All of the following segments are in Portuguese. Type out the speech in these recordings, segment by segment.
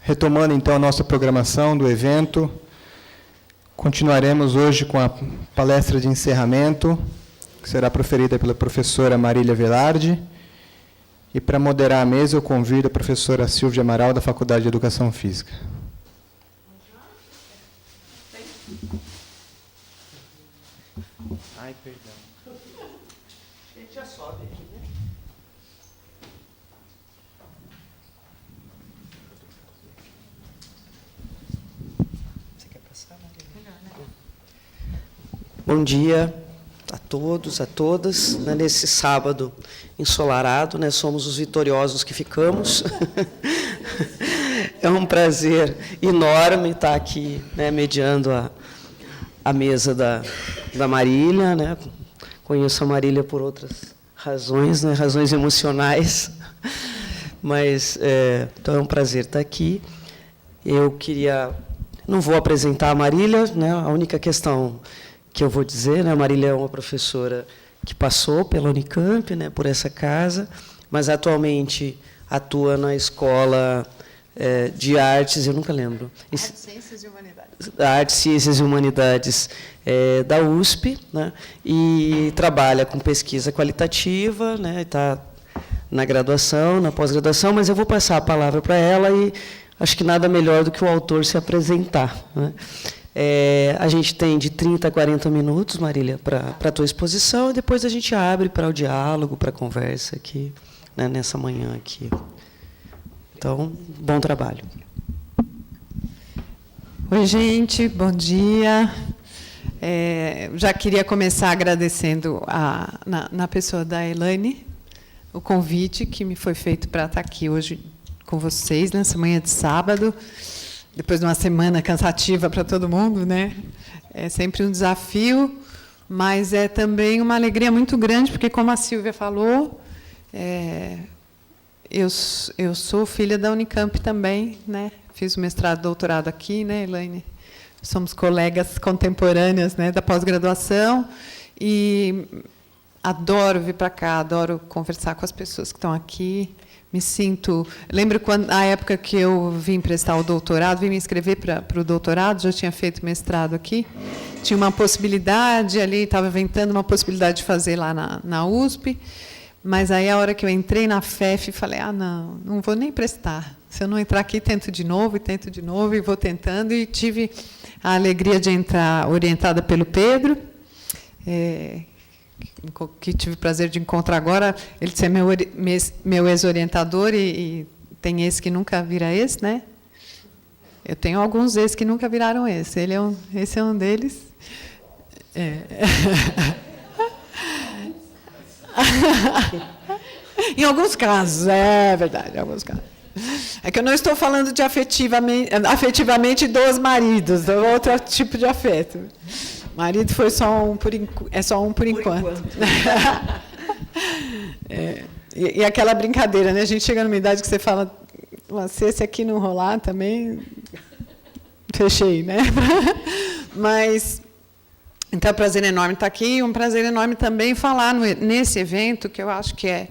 Retomando, então, a nossa programação do evento, continuaremos hoje com a palestra de encerramento, que será proferida pela professora Marília Velarde. E, para moderar a mesa, eu convido a professora Silvia Amaral, da Faculdade de Educação Física. Ai, perdão. A gente já sobe aqui, né? Você quer passar, Marília? Melhor, né? Bom dia a todos, a todas. Nesse sábado ensolarado, somos os vitoriosos que ficamos. É um prazer enorme estar aqui, mediando a mesa da Marília. Conheço a Marília por outras razões, razões emocionais, mas então é um prazer estar aqui. Eu não vou apresentar a Marília, a única questão que eu vou dizer, a Marília é uma professora que passou pela Unicamp, por essa casa, mas atualmente atua na Escola de Artes, eu nunca lembro. Artes, Ciências e Humanidades. Artes, Ciências e Humanidades da USP, e trabalha com pesquisa qualitativa, está na graduação, na pós-graduação, mas eu vou passar a palavra para ela e acho que nada melhor do que o autor se apresentar. A gente tem de 30 a 40 minutos, Marília, para a tua exposição, e depois a gente abre para o diálogo, para a conversa aqui, nessa manhã aqui. Então, bom trabalho. Oi, gente, bom dia. Já queria começar agradecendo, na pessoa da Elaine, o convite que me foi feito para estar aqui hoje com vocês, nessa manhã de sábado, depois de uma semana cansativa para todo mundo, É sempre um desafio, mas é também uma alegria muito grande, porque, como a Silvia falou, eu sou filha da Unicamp também, Fiz o mestrado e doutorado aqui, Elaine? Somos colegas contemporâneas, da pós-graduação, e adoro vir para cá, adoro conversar com as pessoas que estão aqui. Me sinto... Lembro a época que eu vim prestar o doutorado, vim me inscrever para o doutorado, já tinha feito mestrado aqui. Tinha uma possibilidade ali, estava inventando uma possibilidade de fazer lá na USP, mas aí, a hora que eu entrei na FEF, falei, não vou nem prestar. Se eu não entrar aqui, tento de novo, e vou tentando, e tive a alegria de entrar orientada pelo Pedro, que tive o prazer de encontrar agora. Ele é meu ex-orientador, e tem ex que nunca vira ex, Eu tenho alguns ex que nunca viraram ex. Esse é um deles. Em alguns casos, é verdade, em alguns casos. É que eu não estou falando de afetivamente dos maridos, é outro tipo de afeto. Marido foi só um por enquanto. E aquela brincadeira, A gente chega numa idade que você fala, se esse aqui não rolar também, fechei, Mas, então, é um prazer enorme estar aqui, e um prazer enorme também falar nesse evento, que eu acho que é...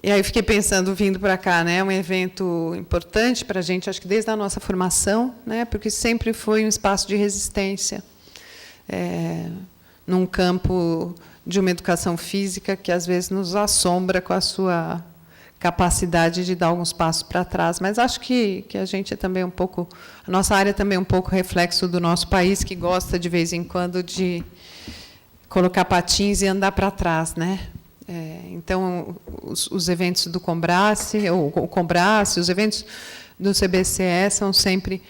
E aí fiquei pensando, vindo para cá, um evento importante para a gente, acho que desde a nossa formação, porque sempre foi um espaço de resistência, num campo de uma educação física que, às vezes, nos assombra com a sua capacidade de dar alguns passos para trás. Mas acho que a gente é também um pouco... A nossa área é também um pouco reflexo do nosso país, que gosta, de vez em quando, de colocar patins e andar para trás, Então, os eventos do Combrace, o Combrace, os eventos do CBCE são sempre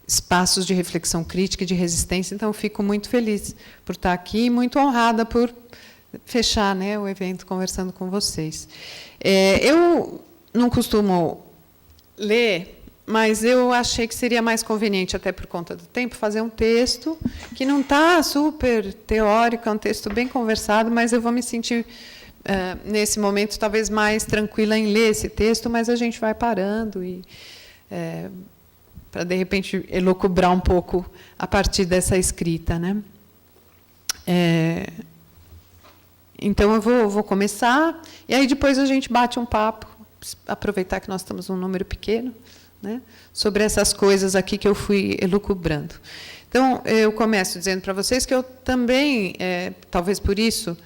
espaços de reflexão crítica e de resistência. Então, fico muito feliz por estar aqui e muito honrada por fechar o evento conversando com vocês. Eu não costumo ler, mas eu achei que seria mais conveniente, até por conta do tempo, fazer um texto que não está super teórico, é um texto bem conversado, mas eu vou me sentir... nesse momento, talvez mais tranquila em ler esse texto, mas a gente vai parando para, de repente, elucubrar um pouco a partir dessa escrita. Então, eu vou começar, e aí depois a gente bate um papo, aproveitar que nós estamos num número pequeno, né, sobre essas coisas aqui que eu fui elucubrando. Então, eu começo dizendo para vocês que eu também, talvez por isso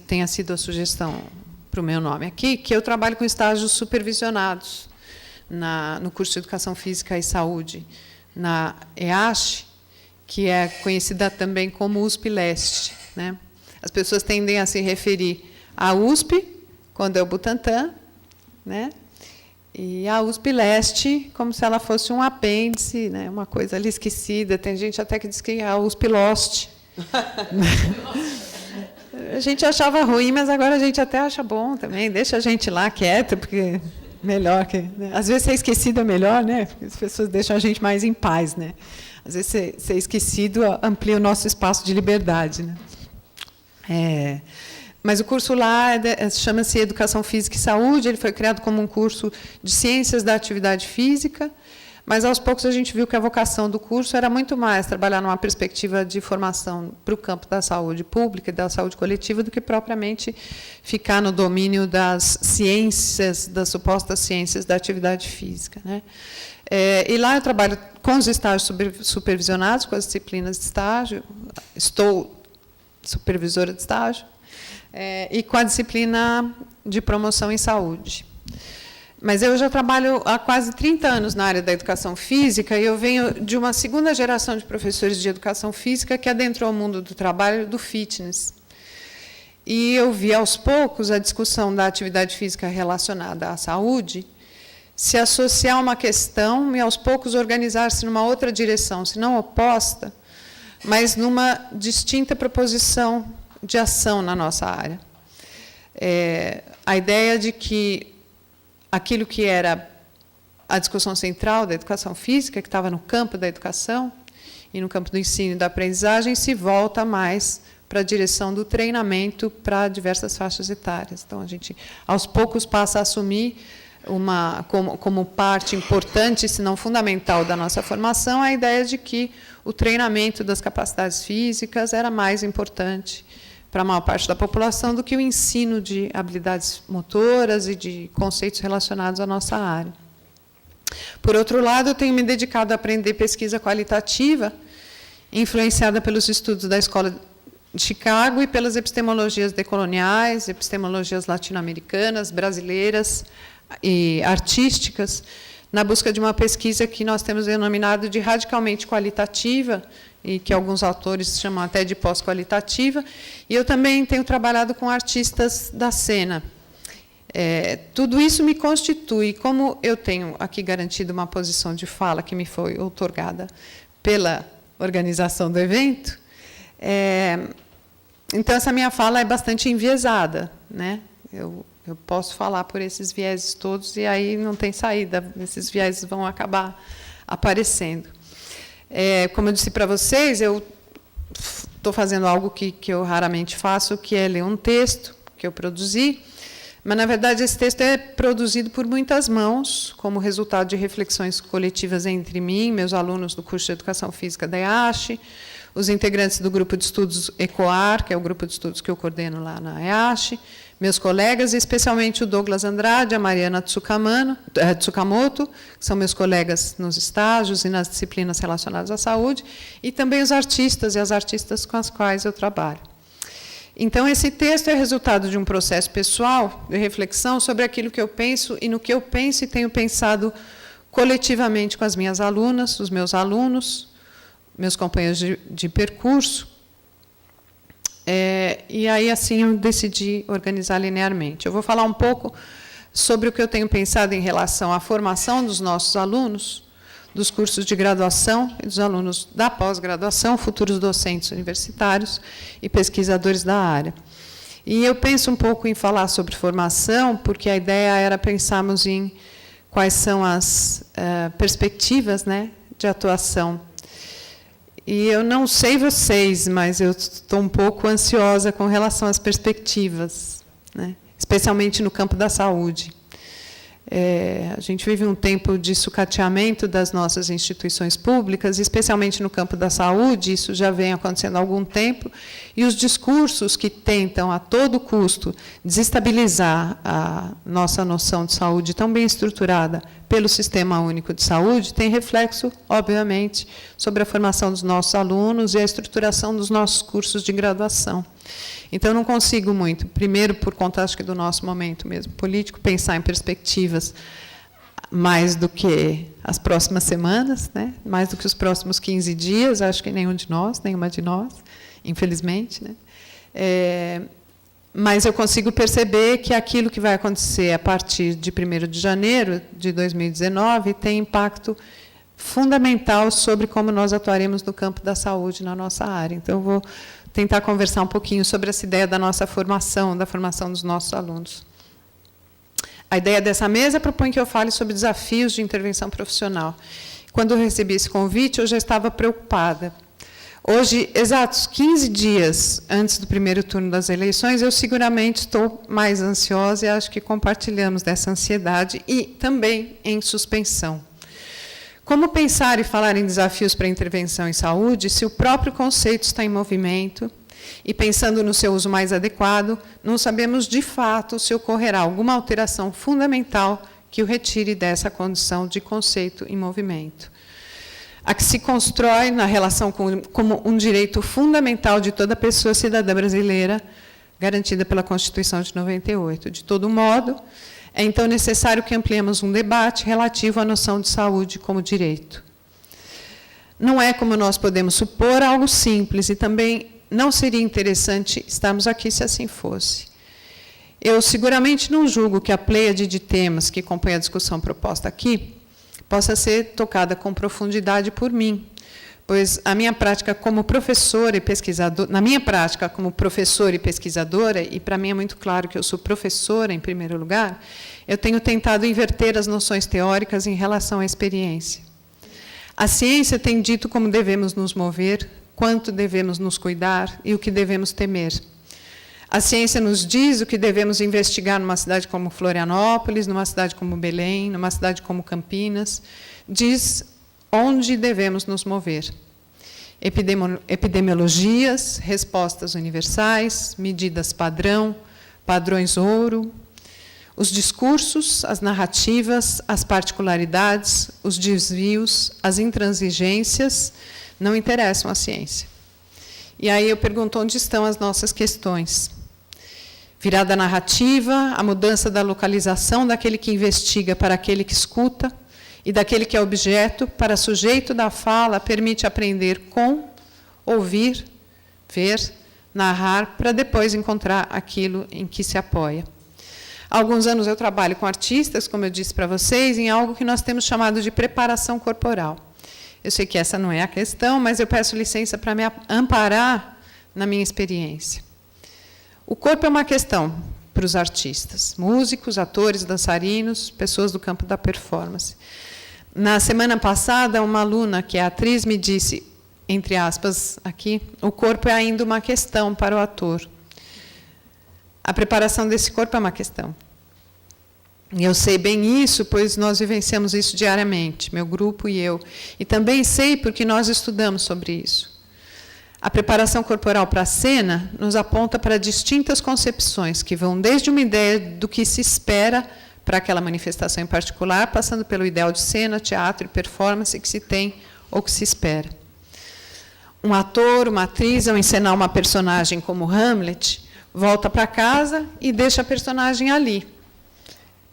tenha sido a sugestão para o meu nome aqui, que eu trabalho com estágios supervisionados no curso de Educação Física e Saúde, na EASH, que é conhecida também como USP Leste, né? As pessoas tendem a se referir à USP, quando é o Butantã, né? E a USP Leste, como se ela fosse um apêndice, né? Uma coisa ali esquecida. Tem gente até que diz que é a USP Lost. A gente achava ruim, mas agora a gente até acha bom também. Deixa a gente lá quieta, porque melhor que... Né? Às vezes ser esquecido é melhor, né? Porque as pessoas deixam a gente mais em paz, né? Às vezes ser esquecido amplia o nosso espaço de liberdade, né? Mas o curso lá chama-se Educação Física e Saúde. Ele foi criado como um curso de Ciências da Atividade Física, mas, aos poucos, a gente viu que a vocação do curso era muito mais trabalhar numa perspectiva de formação para o campo da saúde pública e da saúde coletiva do que propriamente ficar no domínio das ciências, das supostas ciências da atividade física, né? E lá eu trabalho com os estágios supervisionados, com as disciplinas de estágio, estou supervisora de estágio, e com a disciplina de promoção em saúde. Mas eu já trabalho há quase 30 anos na área da educação física e eu venho de uma segunda geração de professores de educação física que adentrou o mundo do trabalho do fitness. E eu vi, aos poucos, a discussão da atividade física relacionada à saúde se associar a uma questão e, aos poucos, organizar-se numa outra direção, se não oposta, mas numa distinta proposição de ação na nossa área. A ideia de que aquilo que era a discussão central da educação física, que estava no campo da educação e no campo do ensino e da aprendizagem, se volta mais para a direção do treinamento para diversas faixas etárias. Então, a gente, aos poucos, passa a assumir como parte importante, se não fundamental, da nossa formação, a ideia de que o treinamento das capacidades físicas era mais importante para a maior parte da população do que o ensino de habilidades motoras e de conceitos relacionados à nossa área. Por outro lado, eu tenho me dedicado a aprender pesquisa qualitativa, influenciada pelos estudos da Escola de Chicago e pelas epistemologias decoloniais, epistemologias latino-americanas, brasileiras e artísticas, na busca de uma pesquisa que nós temos denominado de radicalmente qualitativa, e que alguns autores chamam até de pós-qualitativa, e eu também tenho trabalhado com artistas da cena. Tudo isso me constitui, como eu tenho aqui garantido uma posição de fala que me foi outorgada pela organização do evento, então essa minha fala é bastante enviesada, né? Eu posso falar por esses vieses todos e aí não tem saída, esses vieses vão acabar aparecendo. Como eu disse para vocês, eu estou fazendo algo que eu raramente faço, que é ler um texto que eu produzi, mas, na verdade, esse texto é produzido por muitas mãos, como resultado de reflexões coletivas entre mim, meus alunos do curso de Educação Física da EASH, os integrantes do grupo de estudos ECOAR, que é o grupo de estudos que eu coordeno lá na EASH, meus colegas, especialmente o Douglas Andrade, a Mariana Tsukamoto, que são meus colegas nos estágios e nas disciplinas relacionadas à saúde, e também os artistas e as artistas com as quais eu trabalho. Então, esse texto é resultado de um processo pessoal de reflexão sobre aquilo que eu penso e no que eu penso e tenho pensado coletivamente com as minhas alunas, os meus alunos, meus companheiros de percurso. E aí, assim, eu decidi organizar linearmente. Eu vou falar um pouco sobre o que eu tenho pensado em relação à formação dos nossos alunos, dos cursos de graduação e dos alunos da pós-graduação, futuros docentes universitários e pesquisadores da área. E eu penso um pouco em falar sobre formação, porque a ideia era pensarmos em quais são as perspectivas, né, de atuação. E eu não sei vocês, mas eu estou um pouco ansiosa com relação às perspectivas, né? Especialmente no campo da saúde. A gente vive um tempo de sucateamento das nossas instituições públicas, especialmente no campo da saúde, isso já vem acontecendo há algum tempo, e os discursos que tentam, a todo custo, desestabilizar a nossa noção de saúde tão bem estruturada pelo Sistema Único de Saúde, tem reflexo, obviamente, sobre a formação dos nossos alunos e a estruturação dos nossos cursos de graduação. Então, eu não consigo muito, primeiro, por conta, acho que do nosso momento mesmo político, pensar em perspectivas mais do que as próximas semanas, né? Mais do que os próximos 15 dias, acho que nenhuma de nós, infelizmente. Né? Mas eu consigo perceber que aquilo que vai acontecer a partir de 1º de janeiro de 2019 tem impacto fundamental sobre como nós atuaremos no campo da saúde na nossa área. Então, eu vou tentar conversar um pouquinho sobre essa ideia da nossa formação, da formação dos nossos alunos. A ideia dessa mesa propõe que eu fale sobre desafios de intervenção profissional. Quando eu recebi esse convite, eu já estava preocupada. Hoje, exatos 15 dias antes do primeiro turno das eleições, eu seguramente estou mais ansiosa e acho que compartilhamos dessa ansiedade e também em suspensão. Como pensar e falar em desafios para a intervenção em saúde se o próprio conceito está em movimento e, pensando no seu uso mais adequado, não sabemos de fato se ocorrerá alguma alteração fundamental que o retire dessa condição de conceito em movimento? A que se constrói na relação como um direito fundamental de toda pessoa cidadã brasileira, garantida pela Constituição de 98. De todo modo, é então necessário que ampliemos um debate relativo à noção de saúde como direito. Não é, como nós podemos supor, algo simples, e também não seria interessante estarmos aqui se assim fosse. Eu seguramente não julgo que a pleiade de temas que compõe a discussão proposta aqui possa ser tocada com profundidade por mim, pois a minha prática como professora e pesquisadora, na minha prática como professora e pesquisadora, e para mim é muito claro que eu sou professora em primeiro lugar, eu tenho tentado inverter as noções teóricas em relação à experiência. A ciência tem dito como devemos nos mover, quanto devemos nos cuidar e o que devemos temer. A ciência nos diz o que devemos investigar numa cidade como Florianópolis, numa cidade como Belém, numa cidade como Campinas, diz onde devemos nos mover. Epidemiologias, respostas universais, medidas padrão, padrões ouro, os discursos, as narrativas, as particularidades, os desvios, as intransigências não interessam à ciência. E aí eu pergunto onde estão as nossas questões. Virada narrativa, a mudança da localização daquele que investiga para aquele que escuta, e daquele que é objeto para sujeito da fala, permite aprender com, ouvir, ver, narrar, para depois encontrar aquilo em que se apoia. Há alguns anos eu trabalho com artistas, como eu disse para vocês, em algo que nós temos chamado de preparação corporal. Eu sei que essa não é a questão, mas eu peço licença para me amparar na minha experiência. O corpo é uma questão para os artistas, músicos, atores, dançarinos, pessoas do campo da performance. Na semana passada, uma aluna, que é atriz, me disse, entre aspas, aqui, o corpo é ainda uma questão para o ator. A preparação desse corpo é uma questão. E eu sei bem isso, pois nós vivenciamos isso diariamente, meu grupo e eu. E também sei porque nós estudamos sobre isso. A preparação corporal para a cena nos aponta para distintas concepções, que vão desde uma ideia do que se espera para aquela manifestação em particular, passando pelo ideal de cena, teatro e performance que se tem ou que se espera. Um ator, uma atriz, ao encenar uma personagem como Hamlet, volta para casa e deixa a personagem ali.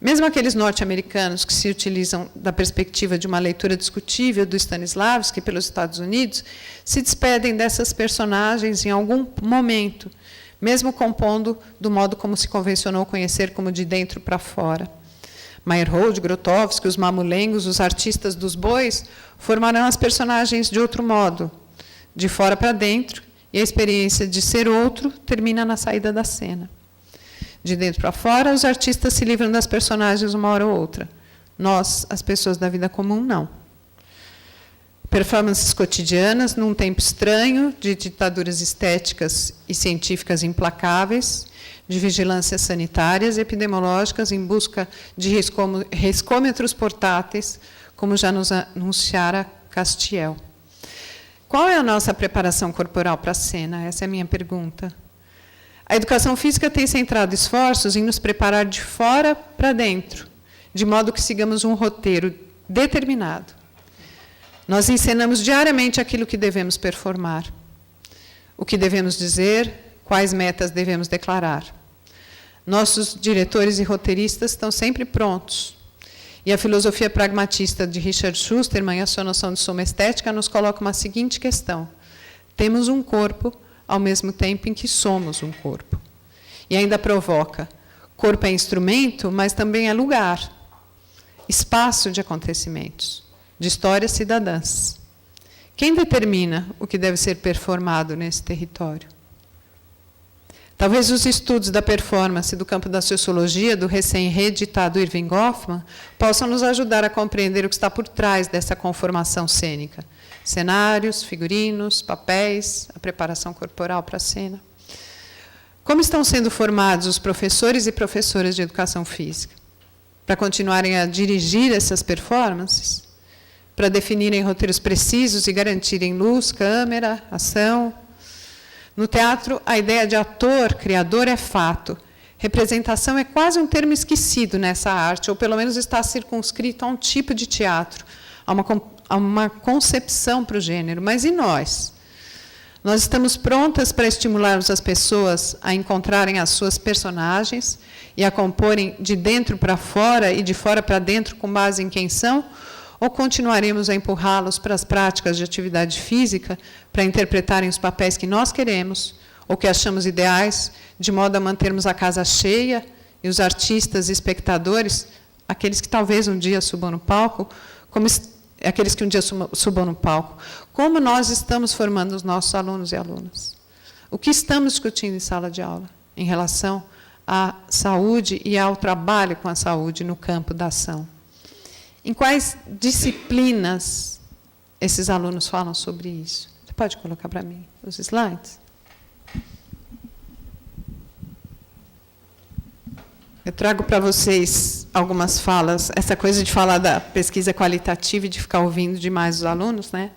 Mesmo aqueles norte-americanos que se utilizam da perspectiva de uma leitura discutível do Stanislavski pelos Estados Unidos, se despedem dessas personagens em algum momento, mesmo compondo do modo como se convencionou conhecer como de dentro para fora. Meyerhold, Grotowski, os mamulengos, os artistas dos bois, formarão as personagens de outro modo, de fora para dentro, e a experiência de ser outro termina na saída da cena. De dentro para fora, os artistas se livram das personagens uma hora ou outra. Nós, as pessoas da vida comum, não. Performances cotidianas num tempo estranho, de ditaduras estéticas e científicas implacáveis, de vigilâncias sanitárias e epidemiológicas em busca de riscômetros portáteis, como já nos anunciara Castiel. Qual é a nossa preparação corporal para a cena? Essa é a minha pergunta. A educação física tem centrado esforços em nos preparar de fora para dentro, de modo que sigamos um roteiro determinado. Nós ensinamos diariamente aquilo que devemos performar, o que devemos dizer, quais metas devemos declarar. Nossos diretores e roteiristas estão sempre prontos. E a filosofia pragmatista de Richard Schusterman e a sua noção de soma estética nos coloca uma seguinte questão: temos um corpo ao mesmo tempo em que somos um corpo. E ainda provoca: corpo é instrumento, mas também é lugar, espaço de acontecimentos, de histórias cidadãs. Quem determina o que deve ser performado nesse território? Talvez os estudos da performance do campo da sociologia, do recém-reeditado Irving Goffman, possam nos ajudar a compreender o que está por trás dessa conformação cênica. Cenários, figurinos, papéis, a preparação corporal para a cena. Como estão sendo formados os professores e professoras de educação física? Para continuarem a dirigir essas performances? Para definirem roteiros precisos e garantirem luz, câmera, ação? No teatro, a ideia de ator, criador é fato. Representação é quase um termo esquecido nessa arte, ou pelo menos está circunscrito a um tipo de teatro, a uma concepção para o gênero. Mas e nós? Nós estamos prontas para estimularmos as pessoas a encontrarem as suas personagens e a comporem de dentro para fora e de fora para dentro com base em quem são? Ou continuaremos a empurrá-los para as práticas de atividade física para interpretarem os papéis que nós queremos ou que achamos ideais, de modo a mantermos a casa cheia e os artistas e espectadores, aqueles que talvez um dia subam no palco, como nós estamos formando os nossos alunos e alunas? O que estamos discutindo em sala de aula em relação à saúde e ao trabalho com a saúde no campo da ação? Em quais disciplinas esses alunos falam sobre isso? Você pode colocar para mim os slides? Eu trago para vocês algumas falas, essa coisa de falar da pesquisa qualitativa e de ficar ouvindo demais os alunos, né?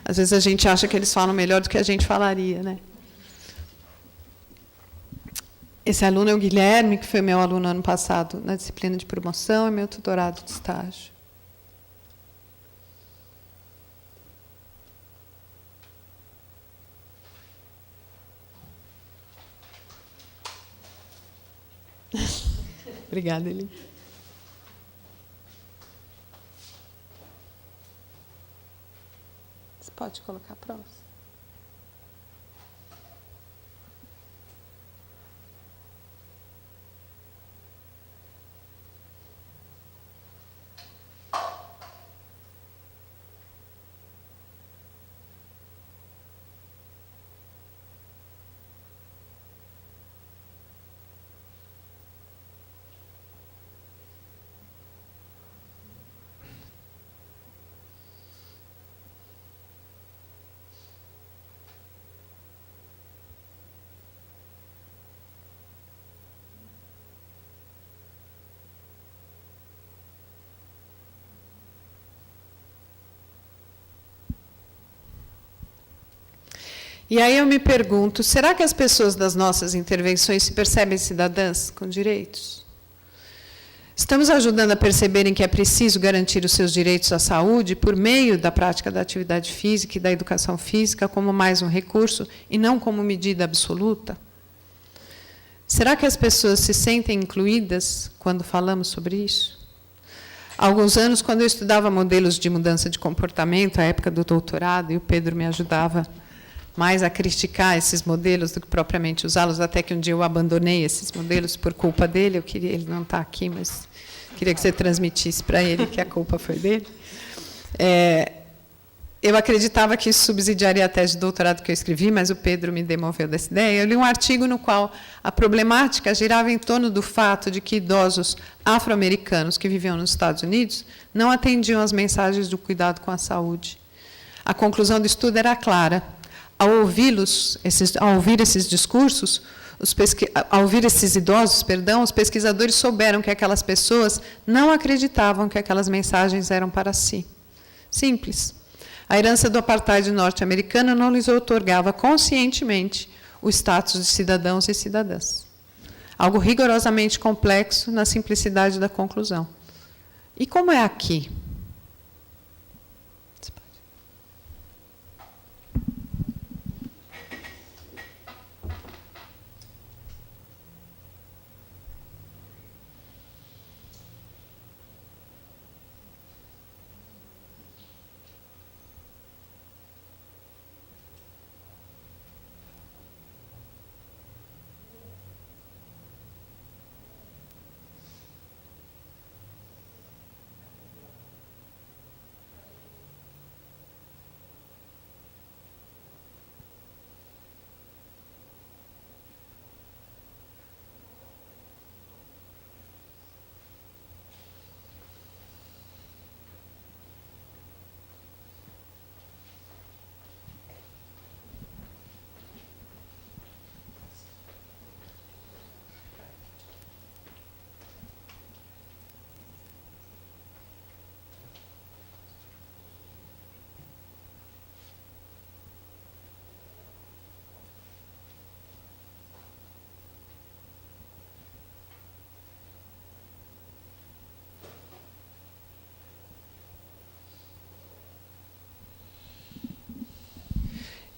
Às vezes a gente acha que eles falam melhor do que a gente falaria, né? Esse aluno é o Guilherme, que foi meu aluno ano passado na disciplina de promoção e meu tutorado de estágio. Obrigada, Eli. Você pode colocar a próxima. E aí eu me pergunto, será que as pessoas das nossas intervenções se percebem cidadãs com direitos? Estamos ajudando a perceberem que é preciso garantir os seus direitos à saúde por meio da prática da atividade física e da educação física como mais um recurso e não como medida absoluta? Será que as pessoas se sentem incluídas quando falamos sobre isso? Há alguns anos, quando eu estudava modelos de mudança de comportamento, à época do doutorado, e o Pedro me ajudava mais a criticar esses modelos do que propriamente usá-los, até que um dia eu abandonei esses modelos por culpa dele. Ele não está aqui, mas queria que você transmitisse para ele que a culpa foi dele. Eu acreditava que isso subsidiaria a tese de doutorado que eu escrevi, mas o Pedro me demoveu dessa ideia. Eu li um artigo no qual a problemática girava em torno do fato de que idosos afro-americanos que viviam nos Estados Unidos não atendiam às mensagens do cuidado com a saúde. A conclusão do estudo era clara. Ao ouvir esses discursos, ao ouvir esses idosos, os pesquisadores souberam que aquelas pessoas não acreditavam que aquelas mensagens eram para si. Simples. A herança do apartheid norte-americano não lhes outorgava conscientemente o status de cidadãos e cidadãs. Algo rigorosamente complexo na simplicidade da conclusão. E como é aqui?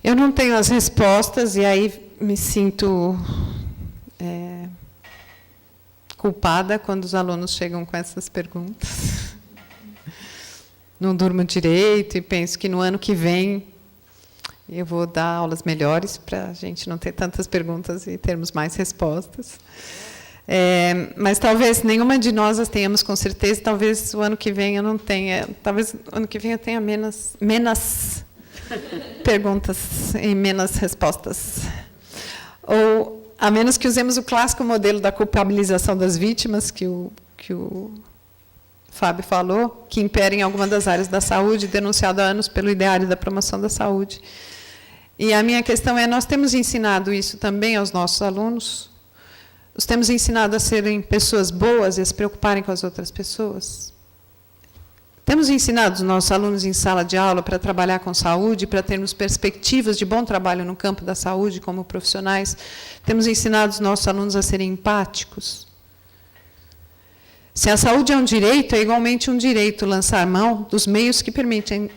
Eu não tenho as respostas, e aí me sinto culpada quando os alunos chegam com essas perguntas. Não durmo direito e penso que no ano que vem eu vou dar aulas melhores para a gente não ter tantas perguntas e termos mais respostas. Mas talvez nenhuma de nós as tenhamos com certeza, talvez o ano que vem eu não tenha, talvez o ano que vem eu tenha menos perguntas e menos respostas. Ou, a menos que usemos o clássico modelo da culpabilização das vítimas, que o Fábio falou, que impera em alguma das áreas da saúde, denunciado há anos pelo Ideário da Promoção da Saúde. E a minha questão é, nós temos ensinado isso também aos nossos alunos? Os temos ensinado a serem pessoas boas e a se preocuparem com as outras pessoas? Temos ensinado os nossos alunos em sala de aula para trabalhar com saúde, para termos perspectivas de bom trabalho no campo da saúde como profissionais? Temos ensinado os nossos alunos a serem empáticos? Se a saúde é um direito, é igualmente um direito lançar mão dos meios que permitem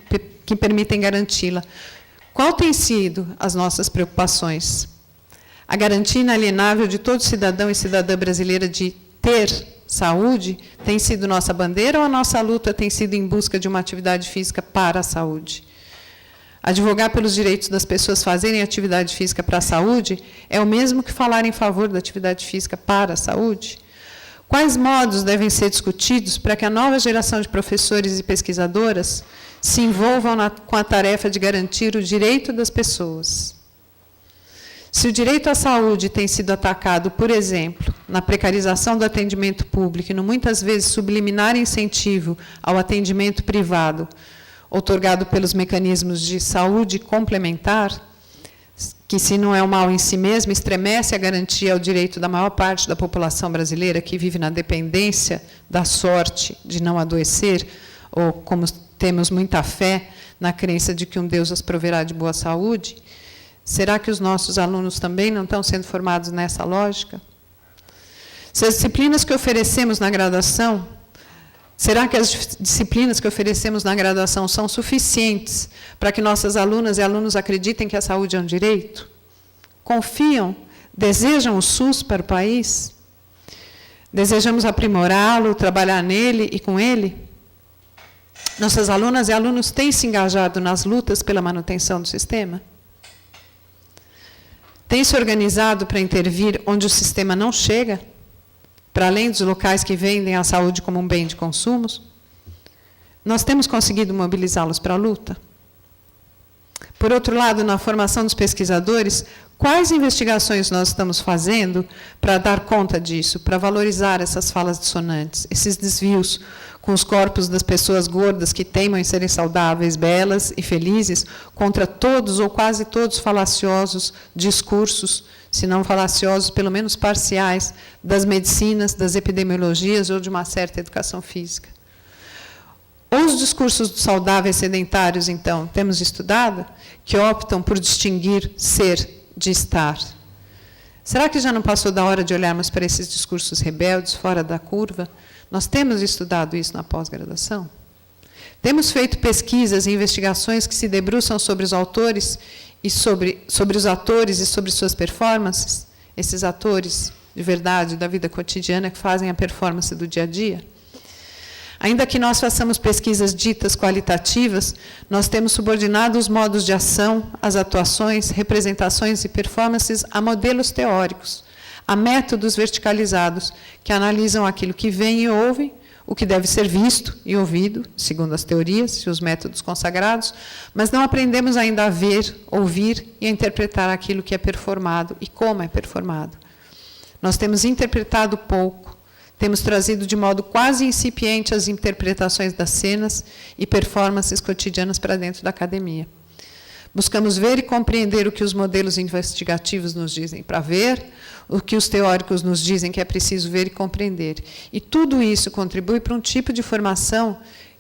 garanti-la. Qual tem sido as nossas preocupações? A garantia inalienável de todo cidadão e cidadã brasileira de ter saúde tem sido nossa bandeira, ou a nossa luta tem sido em busca de uma atividade física para a saúde? Advogar pelos direitos das pessoas fazerem atividade física para a saúde é o mesmo que falar em favor da atividade física para a saúde? Quais modos devem ser discutidos para que a nova geração de professores e pesquisadoras se envolvam com a tarefa de garantir o direito das pessoas? Se o direito à saúde tem sido atacado, por exemplo, na precarização do atendimento público e no muitas vezes subliminar incentivo ao atendimento privado, outorgado pelos mecanismos de saúde complementar, que, se não é um mal em si mesmo, estremece a garantia ao direito da maior parte da população brasileira que vive na dependência da sorte de não adoecer, ou, como temos muita fé, na crença de que um Deus as proverá de boa saúde, será que os nossos alunos também não estão sendo formados nessa lógica? Se as disciplinas que oferecemos na graduação, será que as disciplinas que oferecemos na graduação são suficientes para que nossas alunas e alunos acreditem que a saúde é um direito? Confiam? Desejam o SUS para o país? Desejamos aprimorá-lo, trabalhar nele e com ele? Nossas alunas e alunos têm se engajado nas lutas pela manutenção do sistema? Tem se organizado para intervir onde o sistema não chega, para além dos locais que vendem a saúde como um bem de consumo? Nós temos conseguido mobilizá-los para a luta? Por outro lado, na formação dos pesquisadores, quais investigações nós estamos fazendo para dar conta disso, para valorizar essas falas dissonantes, esses desvios com os corpos das pessoas gordas que teimam em serem saudáveis, belas e felizes, contra todos ou quase todos falaciosos discursos, se não falaciosos, pelo menos parciais, das medicinas, das epidemiologias ou de uma certa educação física. Os discursos saudáveis sedentários, então, temos estudado, que optam por distinguir ser de estar. Será que já não passou da hora de olharmos para esses discursos rebeldes, fora da curva? Nós temos estudado isso na pós-graduação? Temos feito pesquisas e investigações que se debruçam sobre os autores e sobre os atores e sobre suas performances, esses atores de verdade da vida cotidiana que fazem a performance do dia a dia? Ainda que nós façamos pesquisas ditas qualitativas, nós temos subordinado os modos de ação, as atuações, representações e performances a modelos teóricos, a métodos verticalizados, que analisam aquilo que vem e ouve, o que deve ser visto e ouvido, segundo as teorias e os métodos consagrados, mas não aprendemos ainda a ver, ouvir e a interpretar aquilo que é performado e como é performado. Nós temos interpretado pouco, temos trazido de modo quase incipiente as interpretações das cenas e performances cotidianas para dentro da academia. Buscamos ver e compreender o que os modelos investigativos nos dizem para ver, o que os teóricos nos dizem que é preciso ver e compreender. E tudo isso contribui para um tipo de formação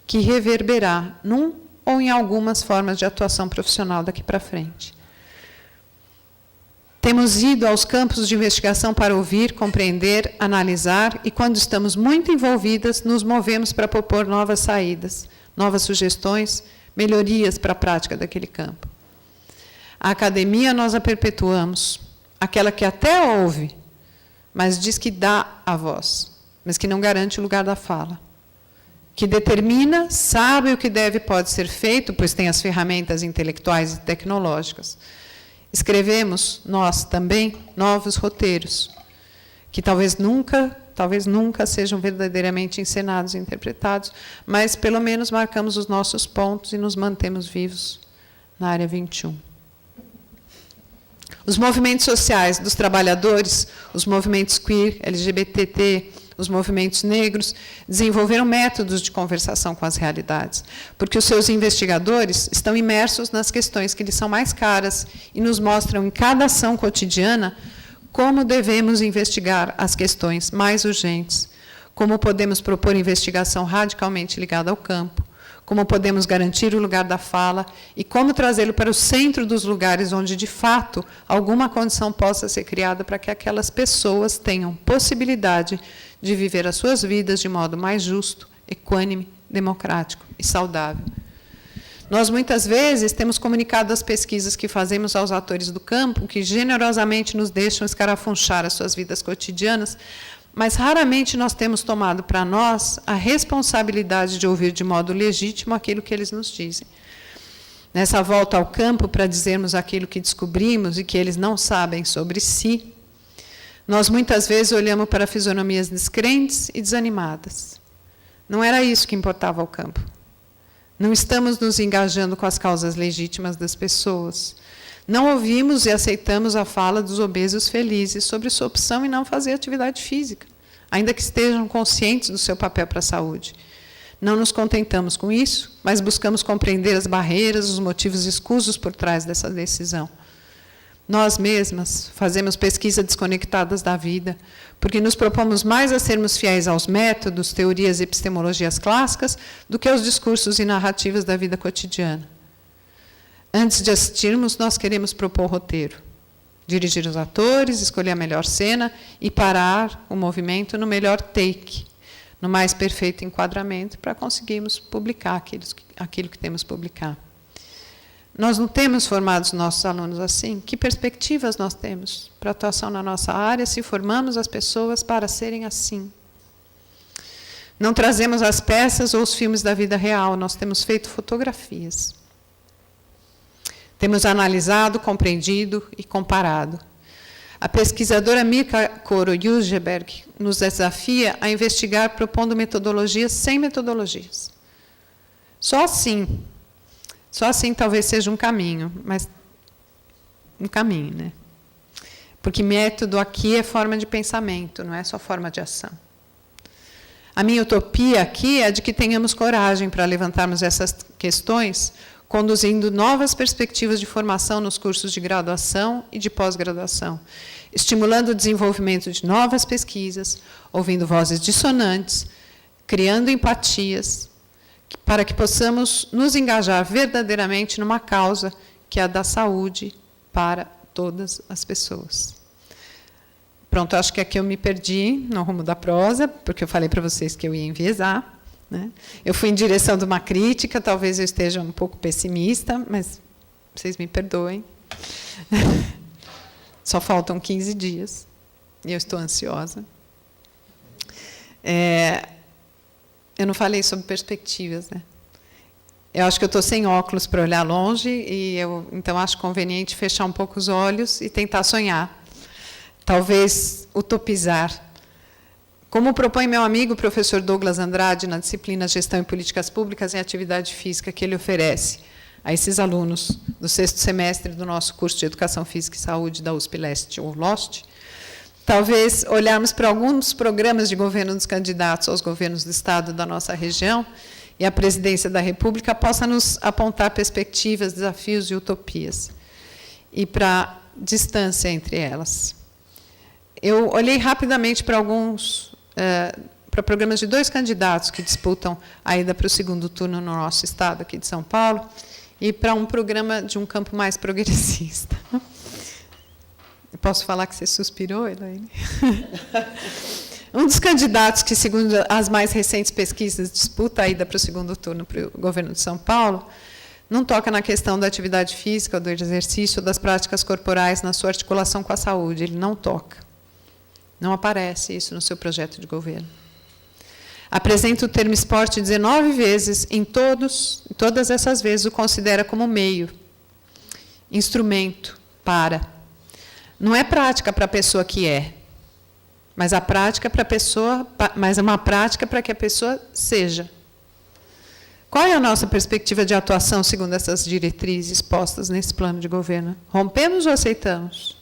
que reverberará num ou em algumas formas de atuação profissional daqui para frente. Temos ido aos campos de investigação para ouvir, compreender, analisar e, quando estamos muito envolvidas, nos movemos para propor novas saídas, novas sugestões, melhorias para a prática daquele campo. A academia nós a perpetuamos, aquela que até ouve, mas diz que dá a voz, mas que não garante o lugar da fala. Que determina, sabe o que deve e pode ser feito, pois tem as ferramentas intelectuais e tecnológicas. Escrevemos, nós também, novos roteiros, que talvez nunca sejam verdadeiramente encenados e interpretados, mas pelo menos marcamos os nossos pontos e nos mantemos vivos na área 21. Os movimentos sociais dos trabalhadores, os movimentos queer, LGBT, os movimentos negros, desenvolveram métodos de conversação com as realidades, porque os seus investigadores estão imersos nas questões que lhes são mais caras e nos mostram em cada ação cotidiana como devemos investigar as questões mais urgentes, como podemos propor investigação radicalmente ligada ao campo, como podemos garantir o lugar da fala e como trazê-lo para o centro dos lugares onde, de fato, alguma condição possa ser criada para que aquelas pessoas tenham possibilidade de viver as suas vidas de modo mais justo, equânime, democrático e saudável. Nós, muitas vezes, temos comunicado as pesquisas que fazemos aos atores do campo, que generosamente nos deixam escarafunchar as suas vidas cotidianas, mas raramente nós temos tomado para nós a responsabilidade de ouvir de modo legítimo aquilo que eles nos dizem. Nessa volta ao campo para dizermos aquilo que descobrimos e que eles não sabem sobre si, nós muitas vezes olhamos para fisionomias descrentes e desanimadas. Não era isso que importava ao campo. Não estamos nos engajando com as causas legítimas das pessoas. Não ouvimos e aceitamos a fala dos obesos felizes sobre sua opção em não fazer atividade física, ainda que estejam conscientes do seu papel para a saúde. Não nos contentamos com isso, mas buscamos compreender as barreiras, os motivos escusos por trás dessa decisão. Nós mesmas fazemos pesquisas desconectadas da vida, porque nos propomos mais a sermos fiéis aos métodos, teorias e epistemologias clássicas do que aos discursos e narrativas da vida cotidiana. Antes de assistirmos, nós queremos propor o roteiro, dirigir os atores, escolher a melhor cena e parar o movimento no melhor take, no mais perfeito enquadramento, para conseguirmos publicar aquilo que temos que publicar. Nós não temos formado os nossos alunos assim? Que perspectivas nós temos para atuação na nossa área se formamos as pessoas para serem assim? Não trazemos as peças ou os filmes da vida real, nós temos feito fotografias. Temos analisado, compreendido e comparado. A pesquisadora Mirka Koro-Juseberg nos desafia a investigar propondo metodologias sem metodologias. Só Só assim talvez seja um caminho, mas um caminho, né? Porque método aqui é forma de pensamento, não é só forma de ação. A minha utopia aqui é de que tenhamos coragem para levantarmos essas questões, conduzindo novas perspectivas de formação nos cursos de graduação e de pós-graduação, estimulando o desenvolvimento de novas pesquisas, ouvindo vozes dissonantes, criando empatias, para que possamos nos engajar verdadeiramente numa causa que é a da saúde para todas as pessoas. Pronto, acho que aqui eu me perdi no rumo da prosa, porque eu falei para vocês que eu ia enviesar, né? Eu fui em direção de uma crítica, talvez eu esteja um pouco pessimista, mas vocês me perdoem. Só faltam 15 dias e eu estou ansiosa. Eu não falei sobre perspectivas, né? Eu acho que eu estou sem óculos para olhar longe, e então acho conveniente fechar um pouco os olhos e tentar sonhar. Talvez utopizar. Como propõe meu amigo, o professor Douglas Andrade, na disciplina Gestão e Políticas Públicas em Atividade Física, que ele oferece a esses alunos do 6º semestre do nosso curso de Educação Física e Saúde da USP Leste ou LOST, talvez olharmos para alguns programas de governo dos candidatos aos governos do Estado da nossa região e a presidência da República possa nos apontar perspectivas, desafios e utopias, e para a distância entre elas. Eu olhei rapidamente para para programas de 2 candidatos que disputam a ida para o 2º turno no nosso estado, aqui de São Paulo, e para um programa de um campo mais progressista. Eu posso falar que você suspirou, Elaine? Um dos candidatos que, segundo as mais recentes pesquisas, disputa a ida para o 2º turno para o governo de São Paulo, não toca na questão da atividade física, do exercício, das práticas corporais na sua articulação com a saúde. Ele não toca. Não aparece isso no seu projeto de governo. Apresenta o termo esporte 19 vezes, em todas essas vezes o considera como meio, instrumento para. Não é prática para a pessoa que é, mas a prática para a pessoa, mas é uma prática para que a pessoa seja. Qual é a nossa perspectiva de atuação segundo essas diretrizes postas nesse plano de governo? Rompemos ou aceitamos?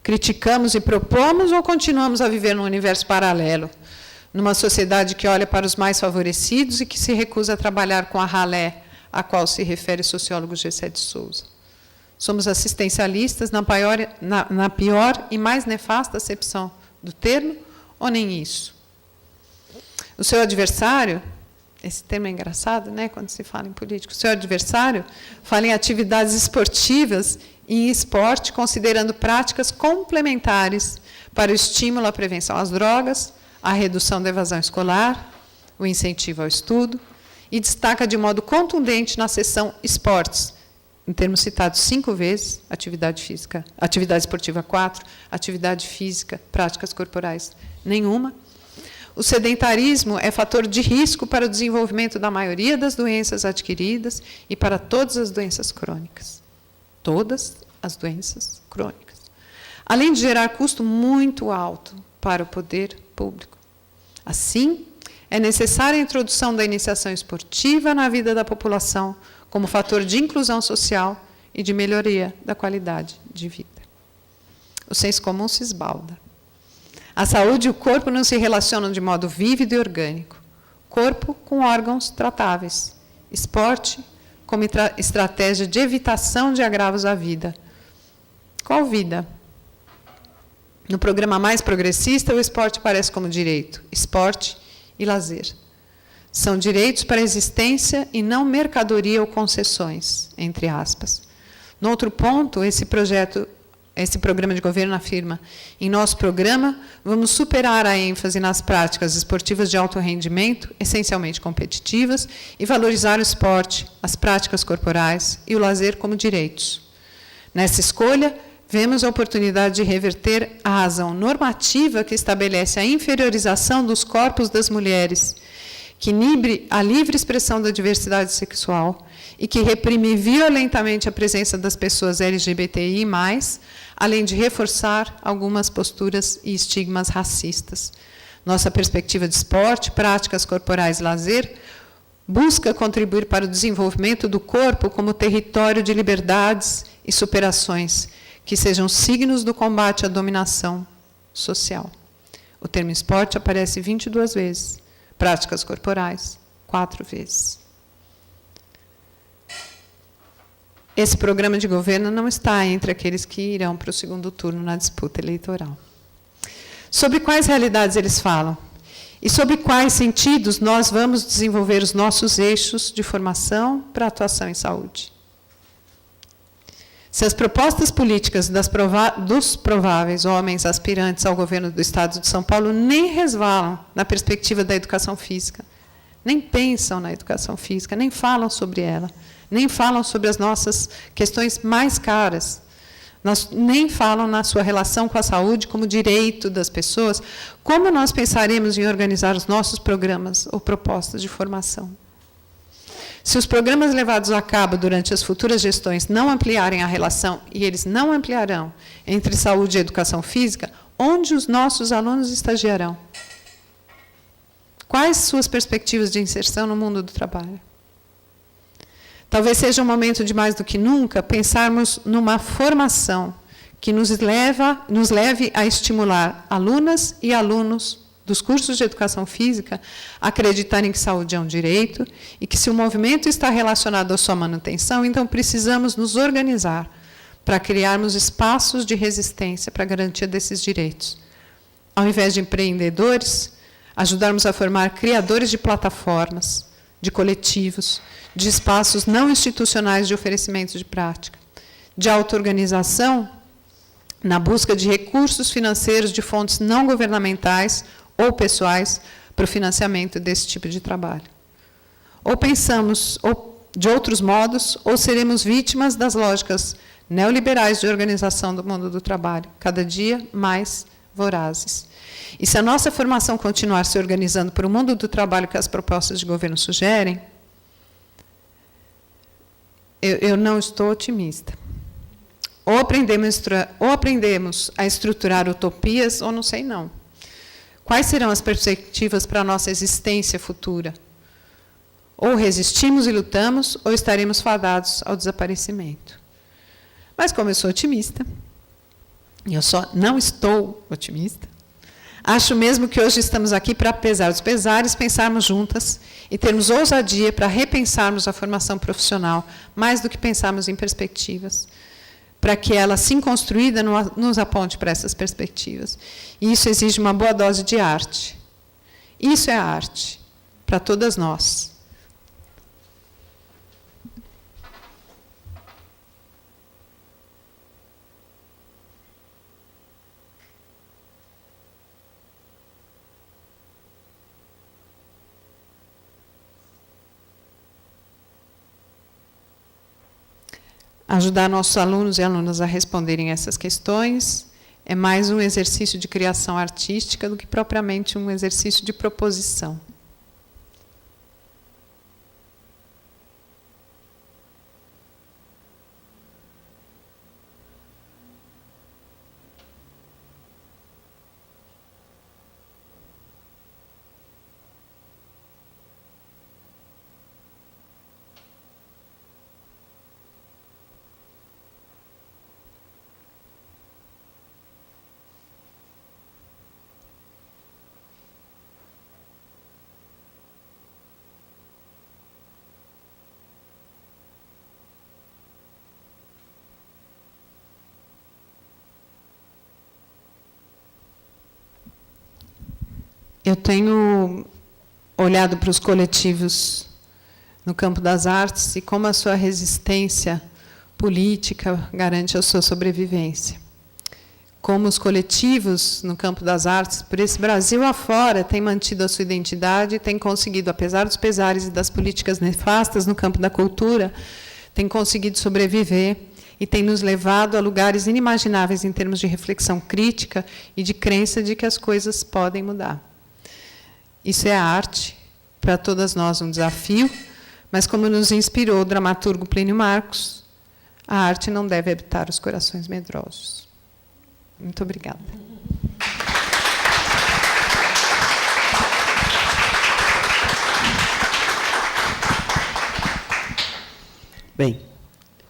Criticamos e propomos ou continuamos a viver num universo paralelo, numa sociedade que olha para os mais favorecidos e que se recusa a trabalhar com a ralé, a qual se refere o sociólogo Gessé de Souza? Somos assistencialistas na pior e mais nefasta acepção do termo, ou nem isso? O seu adversário, esse termo é engraçado, né, quando se fala em político, o seu adversário fala em atividades esportivas e em esporte, considerando práticas complementares para o estímulo à prevenção às drogas, a redução da evasão escolar, o incentivo ao estudo, e destaca de modo contundente na seção esportes, em termos citados 5 vezes, atividade física, atividade esportiva 4, atividade física, práticas corporais nenhuma. O sedentarismo é fator de risco para o desenvolvimento da maioria das doenças adquiridas e para todas as doenças crônicas. Todas as doenças crônicas. Além de gerar custo muito alto para o poder público. Assim, é necessária a introdução da iniciação esportiva na vida da população como fator de inclusão social e de melhoria da qualidade de vida. O senso comum se esbalda. A saúde e o corpo não se relacionam de modo vívido e orgânico. Corpo com órgãos tratáveis. Esporte como estratégia de evitação de agravos à vida. Qual vida? No programa mais progressista, o esporte aparece como direito, esporte e lazer. São direitos para a existência e não mercadoria ou concessões, entre aspas. No outro ponto, esse programa de governo afirma: em nosso programa, vamos superar a ênfase nas práticas esportivas de alto rendimento, essencialmente competitivas, e valorizar o esporte, as práticas corporais e o lazer como direitos. Nessa escolha, vemos a oportunidade de reverter a razão normativa que estabelece a inferiorização dos corpos das mulheres, que inibe a livre expressão da diversidade sexual e que reprime violentamente a presença das pessoas LGBTI+, além de reforçar algumas posturas e estigmas racistas. Nossa perspectiva de esporte, práticas corporais e lazer busca contribuir para o desenvolvimento do corpo como território de liberdades e superações, que sejam signos do combate à dominação social. O termo esporte aparece 22 vezes, práticas corporais, 4 vezes. Esse programa de governo não está entre aqueles que irão para o segundo turno na disputa eleitoral. Sobre quais realidades eles falam? E sobre quais sentidos nós vamos desenvolver os nossos eixos de formação para atuação em saúde? Se as propostas políticas dos prováveis homens aspirantes ao governo do Estado de São Paulo nem resvalam na perspectiva da educação física, nem pensam na educação física, nem falam sobre ela, nem falam sobre as nossas questões mais caras, nem falam na sua relação com a saúde como direito das pessoas, como nós pensaremos em organizar os nossos programas ou propostas de formação? Se os programas levados a cabo durante as futuras gestões não ampliarem a relação, e eles não ampliarão, entre saúde e educação física, onde os nossos alunos estagiarão? Quais suas perspectivas de inserção no mundo do trabalho? Talvez seja um momento de mais do que nunca pensarmos numa formação que nos leve a estimular alunas e alunos dos cursos de educação física a acreditarem que saúde é um direito e que, se o movimento está relacionado à sua manutenção, então precisamos nos organizar para criarmos espaços de resistência para a garantia desses direitos. Ao invés de empreendedores, ajudarmos a formar criadores de plataformas, de coletivos, de espaços não institucionais de oferecimento de prática, de auto-organização na busca de recursos financeiros de fontes não governamentais ou pessoais para o financiamento desse tipo de trabalho. Ou pensamos de outros modos, ou seremos vítimas das lógicas neoliberais de organização do mundo do trabalho, cada dia mais vorazes. E se a nossa formação continuar se organizando para o mundo do trabalho que as propostas de governo sugerem, eu não estou otimista. Ou aprendemos a estruturar utopias, ou não sei não. Quais serão as perspectivas para a nossa existência futura? Ou resistimos e lutamos, ou estaremos fadados ao desaparecimento. Mas como eu sou otimista, e eu só não estou otimista, acho mesmo que hoje estamos aqui para, apesar dos pesares, pensarmos juntas e termos ousadia para repensarmos a formação profissional, mais do que pensarmos em perspectivas, para que ela, assim construída, nos aponte para essas perspectivas. E isso exige uma boa dose de arte. Isso é a arte, para todas nós. Ajudar nossos alunos e alunas a responderem essas questões é mais um exercício de criação artística do que propriamente um exercício de proposição. Eu tenho olhado para os coletivos no campo das artes e como a sua resistência política garante a sua sobrevivência. Como os coletivos no campo das artes, por esse Brasil afora, têm mantido a sua identidade e têm conseguido, apesar dos pesares e das políticas nefastas no campo da cultura, têm conseguido sobreviver e têm nos levado a lugares inimagináveis em termos de reflexão crítica e de crença de que as coisas podem mudar. Isso é a arte, para todas nós um desafio, mas como nos inspirou o dramaturgo Plínio Marcos, a arte não deve habitar os corações medrosos. Muito obrigada. Bem,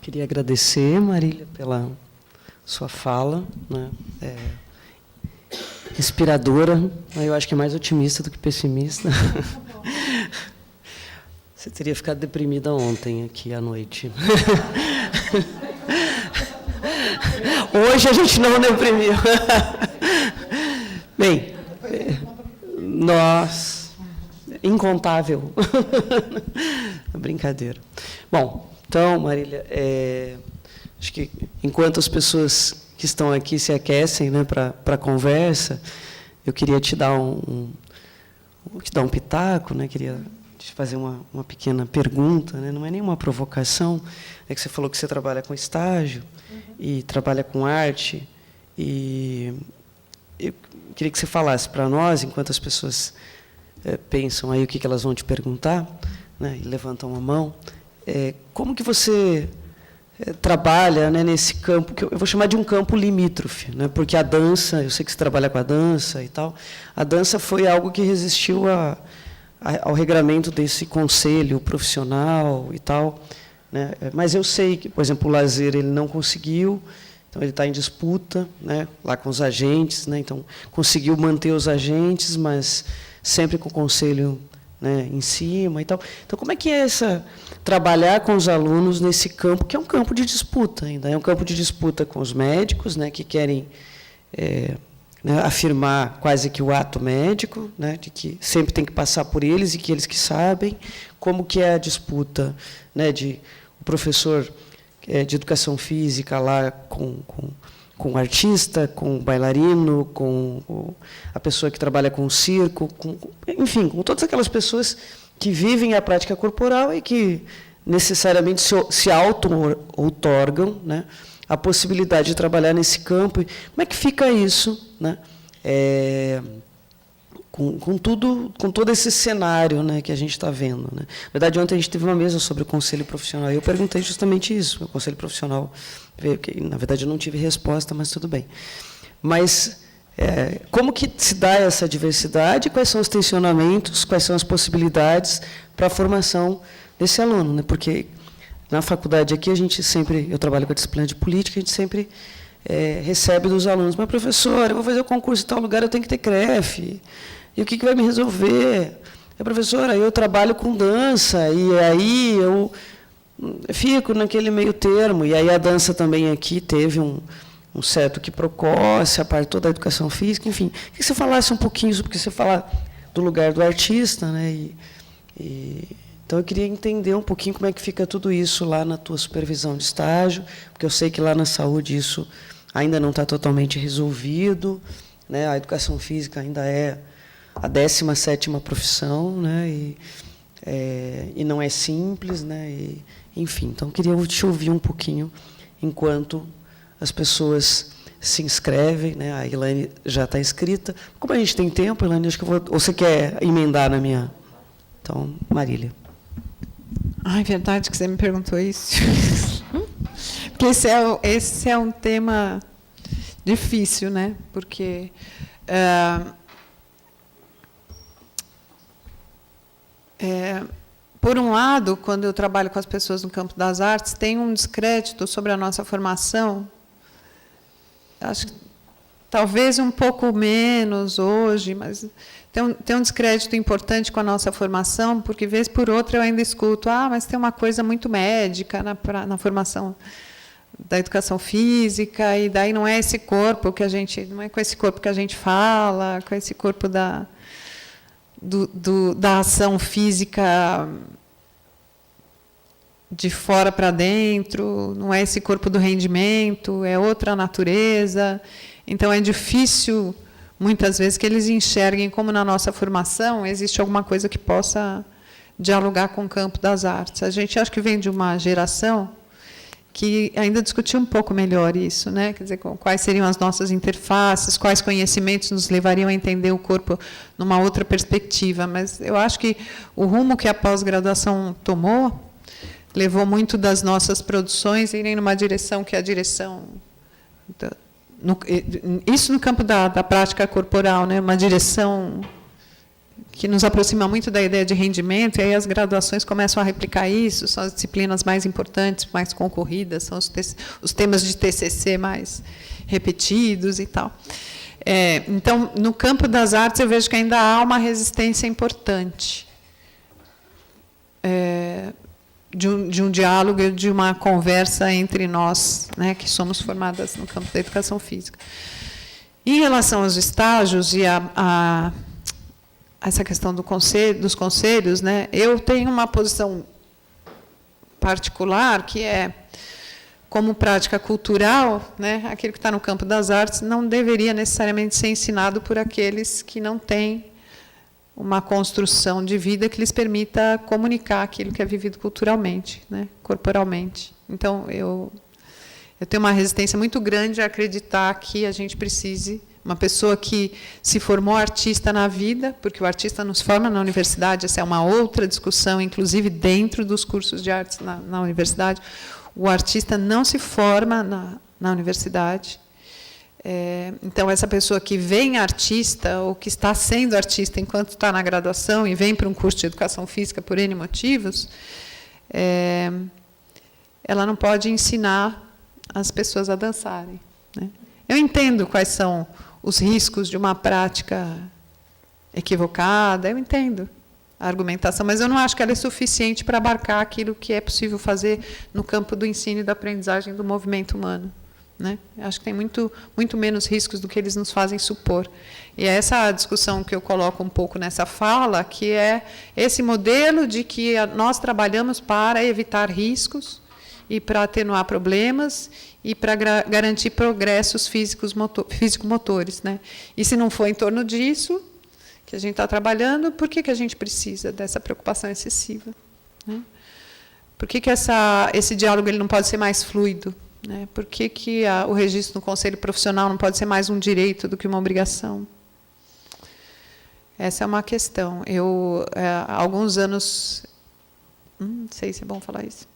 queria agradecer, Marília, pela sua fala, né? Inspiradora, eu acho que é mais otimista do que pessimista. Você teria ficado deprimida ontem, aqui à noite. Hoje a gente não deprimiu. Bem, nós... Incontável. Brincadeira. Bom, então, Marília, acho que enquanto as pessoas que estão aqui se aquecem, né, para a conversa, eu queria te dar um pitaco, né, queria te fazer uma pequena pergunta, né, não é nenhuma provocação, é que você falou que você trabalha com estágio e trabalha com arte, e eu queria que você falasse para nós, enquanto as pessoas pensam aí o que elas vão te perguntar, né, e levantam a mão, como que você trabalha, né, nesse campo, que eu vou chamar de um campo limítrofe, né, porque a dança, eu sei que você trabalha com a dança e tal, a dança foi algo que resistiu ao regramento desse conselho profissional e tal, né, mas eu sei que, por exemplo, o lazer ele não conseguiu, então ele está em disputa, né, lá com os agentes, né, então conseguiu manter os agentes, mas sempre com o conselho, né, em cima e tal. Então, como é que é trabalhar com os alunos nesse campo, que é um campo de disputa ainda, é um campo de disputa com os médicos, né, que querem né, afirmar quase que o ato médico, né, de que sempre tem que passar por eles e que eles que sabem, como que é a disputa, né, de o professor de educação física lá com o artista, com o bailarino, com a pessoa que trabalha com o circo, enfim, com todas aquelas pessoas que vivem a prática corporal e que necessariamente se auto-outorgam, né, a possibilidade de trabalhar nesse campo. E como é que fica isso, né, com todo esse cenário, né, que a gente está vendo, né? Na verdade, ontem a gente teve uma mesa sobre o conselho profissional e eu perguntei justamente isso. O conselho profissional, na verdade, eu não tive resposta, mas tudo bem. Mas como que se dá essa diversidade? Quais são os tensionamentos? Quais são as possibilidades para a formação desse aluno, né? Porque na faculdade aqui eu trabalho com a disciplina de política, a gente sempre recebe dos alunos: mas professor, eu vou fazer o concurso em tal lugar, eu tenho que ter CREF. E o que vai me resolver? Professora, eu trabalho com dança, e aí eu fico naquele meio termo. E aí a dança também aqui teve um certo quiprocó, a parte toda da educação física, enfim. Queria que você falasse um pouquinho, porque você fala do lugar do artista, né? Então, eu queria entender um pouquinho como é que fica tudo isso lá na tua supervisão de estágio, porque eu sei que lá na saúde isso ainda não está totalmente resolvido, né? A educação física ainda é a 17ª profissão, né? E não é simples, né? Enfim, então eu queria te ouvir um pouquinho enquanto as pessoas se inscrevem, né? A Elaine já está inscrita. Como a gente tem tempo, Elaine, acho que ou você quer emendar na minha? Então, Marília. É verdade que você me perguntou isso. Porque esse é um tema difícil, né? Porque por um lado, quando eu trabalho com as pessoas no campo das artes, tem um descrédito sobre a nossa formação. Acho que talvez um pouco menos hoje, mas tem um descrédito importante com a nossa formação, porque, vez por outra, eu ainda escuto: mas tem uma coisa muito médica na formação da educação física, e daí não é esse corpo que não é com esse corpo que a gente fala, com esse corpo da ação física de fora para dentro, não é esse corpo do rendimento, é outra natureza. Então, é difícil, muitas vezes, que eles enxerguem como na nossa formação existe alguma coisa que possa dialogar com o campo das artes. A gente acho que vem de uma geração que ainda discutiu um pouco melhor isso, né? Quer dizer, quais seriam as nossas interfaces, quais conhecimentos nos levariam a entender o corpo numa outra perspectiva. Mas eu acho que o rumo que a pós-graduação tomou levou muito das nossas produções a irem numa direção que é a direção... isso no campo da prática corporal, né? Uma direção que nos aproxima muito da ideia de rendimento, e aí as graduações começam a replicar isso, são as disciplinas mais importantes, mais concorridas, são os temas de TCC mais repetidos e tal. Então, no campo das artes, eu vejo que ainda há uma resistência importante de um diálogo, de uma conversa entre nós, né, que somos formadas no campo da educação física. Em relação aos estágios e a essa questão dos conselhos, né, eu tenho uma posição particular, que é, como prática cultural, né, aquilo que está no campo das artes não deveria necessariamente ser ensinado por aqueles que não têm uma construção de vida que lhes permita comunicar aquilo que é vivido culturalmente, né, corporalmente. Então, eu tenho uma resistência muito grande a acreditar que a gente precise, uma pessoa que se formou artista na vida, porque o artista não se forma na universidade, essa é uma outra discussão, inclusive dentro dos cursos de artes na universidade, o artista não se forma na universidade. Então, essa pessoa que vem artista, ou que está sendo artista enquanto está na graduação e vem para um curso de educação física por N motivos, ela não pode ensinar as pessoas a dançarem, né? Eu entendo quais são os riscos de uma prática equivocada, eu entendo a argumentação, mas eu não acho que ela é suficiente para abarcar aquilo que é possível fazer no campo do ensino e da aprendizagem do movimento humano, né? Eu acho que tem muito menos riscos do que eles nos fazem supor. E é essa discussão que eu coloco um pouco nessa fala, que é esse modelo de que nós trabalhamos para evitar riscos e para atenuar problemas e para garantir progressos físico-motores, né? E se não for em torno disso que a gente está trabalhando, por que a gente precisa dessa preocupação excessiva, né? Por que esse diálogo ele não pode ser mais fluido, né? Por que o registro no conselho profissional não pode ser mais um direito do que uma obrigação? Essa é uma questão. Eu, há alguns anos... não sei se é bom falar isso.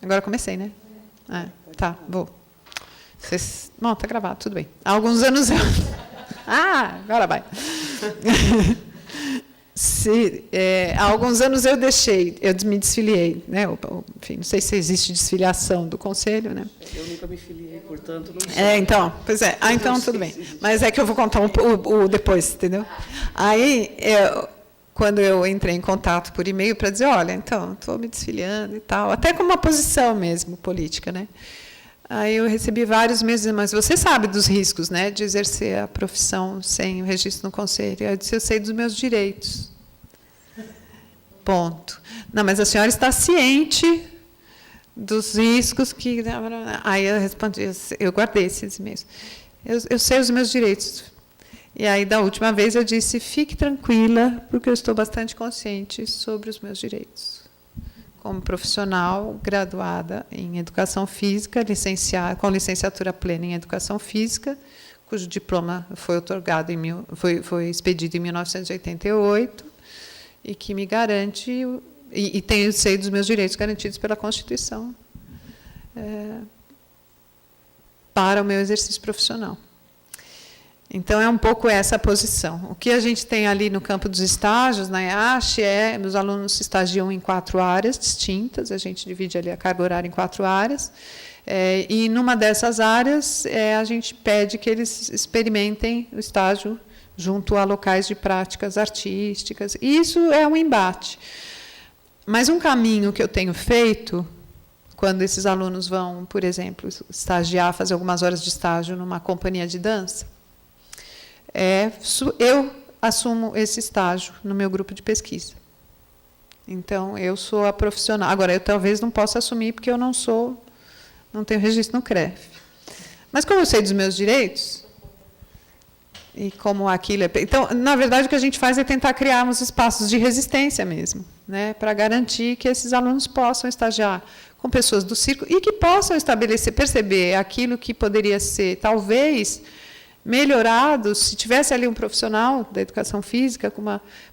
Agora comecei, né? Tá, vou. Não, está gravado, tudo bem. Há alguns anos eu... agora vai. Há alguns anos eu me desfiliei, né? Enfim, não sei se existe desfiliação do conselho, né? Eu nunca me filiei, portanto, não sei. Então, pois é. Então tudo bem. Mas é que eu vou contar o depois, entendeu? Aí, quando eu entrei em contato por e-mail para dizer, olha, então, estou me desfiliando e tal, até com uma posição mesmo política, né? Aí eu recebi vários meses, mas você sabe dos riscos, né, de exercer a profissão sem o registro no conselho. Eu disse, eu sei dos meus direitos. Ponto. Não, mas a senhora está ciente dos riscos que... Aí eu respondi, eu guardei esses e-mails. Eu sei os meus direitos. E aí, da última vez, eu disse, fique tranquila, porque eu estou bastante consciente sobre os meus direitos. Como profissional graduada em Educação Física, com licenciatura plena em Educação Física, cujo diploma foi otorgado foi expedido em 1988, e que me garante, e sei dos meus direitos garantidos pela Constituição para o meu exercício profissional. Então, é um pouco essa a posição. O que a gente tem ali no campo dos estágios, na EASH, os alunos se estagiam em 4 áreas distintas, a gente divide ali a carga horária em 4 áreas, e numa dessas áreas a gente pede que eles experimentem o estágio junto a locais de práticas artísticas. E isso é um embate. Mas um caminho que eu tenho feito, quando esses alunos vão, por exemplo, estagiar, fazer algumas horas de estágio numa companhia de dança, eu assumo esse estágio no meu grupo de pesquisa. Então, eu sou a profissional. Agora, eu talvez não possa assumir, porque eu não tenho registro no CREF. Mas, como eu sei dos meus direitos, e como aquilo é... Então, na verdade, o que a gente faz é tentar criar uns espaços de resistência mesmo, né, para garantir que esses alunos possam estagiar com pessoas do círculo e que possam perceber aquilo que poderia ser, talvez, melhorado se tivesse ali um profissional da educação física,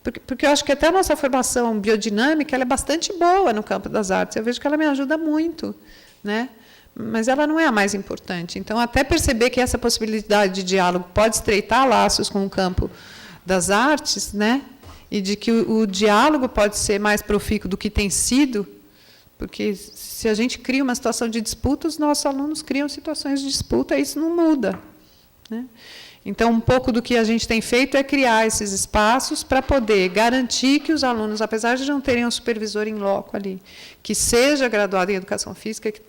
porque eu acho que até a nossa formação biodinâmica ela é bastante boa no campo das artes. Eu vejo que ela me ajuda muito, né? Mas ela não é a mais importante. Então, até perceber que essa possibilidade de diálogo pode estreitar laços com o campo das artes, né? e de que o diálogo pode ser mais profícuo do que tem sido, porque se a gente cria uma situação de disputa, os nossos alunos criam situações de disputa, e isso não muda, né? Então, um pouco do que a gente tem feito é criar esses espaços para poder garantir que os alunos, apesar de não terem um supervisor em loco ali, que seja graduado em educação física, que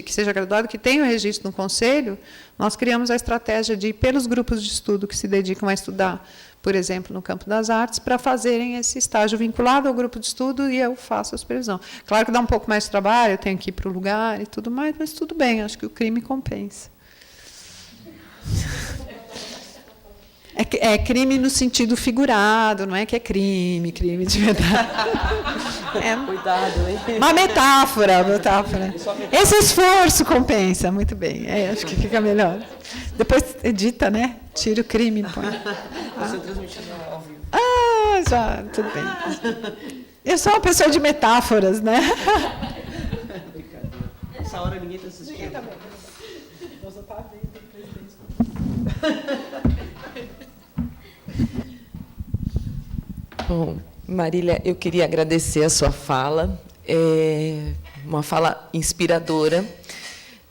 seja graduado, que tenha o registro no conselho, nós criamos a estratégia de ir pelos grupos de estudo que se dedicam a estudar, por exemplo, no campo das artes, para fazerem esse estágio vinculado ao grupo de estudo, e eu faço a supervisão. Claro que dá um pouco mais de trabalho, eu tenho que ir para o lugar e tudo mais, mas tudo bem, acho que o crime compensa. É crime no sentido figurado, não é que é crime de verdade. Cuidado, hein? Uma metáfora. Esse esforço compensa, muito bem. Acho que fica melhor. Depois edita, né? Tira o crime. Põe. Você transmitindo ao vivo. Já, tudo bem. Eu sou uma pessoa de metáforas, né? Brincadeira. Essa hora ninguém está assistindo. Ninguém está vendo. Nós não está vendo, presidente. Bom, Marília, eu queria agradecer a sua fala. É uma fala inspiradora,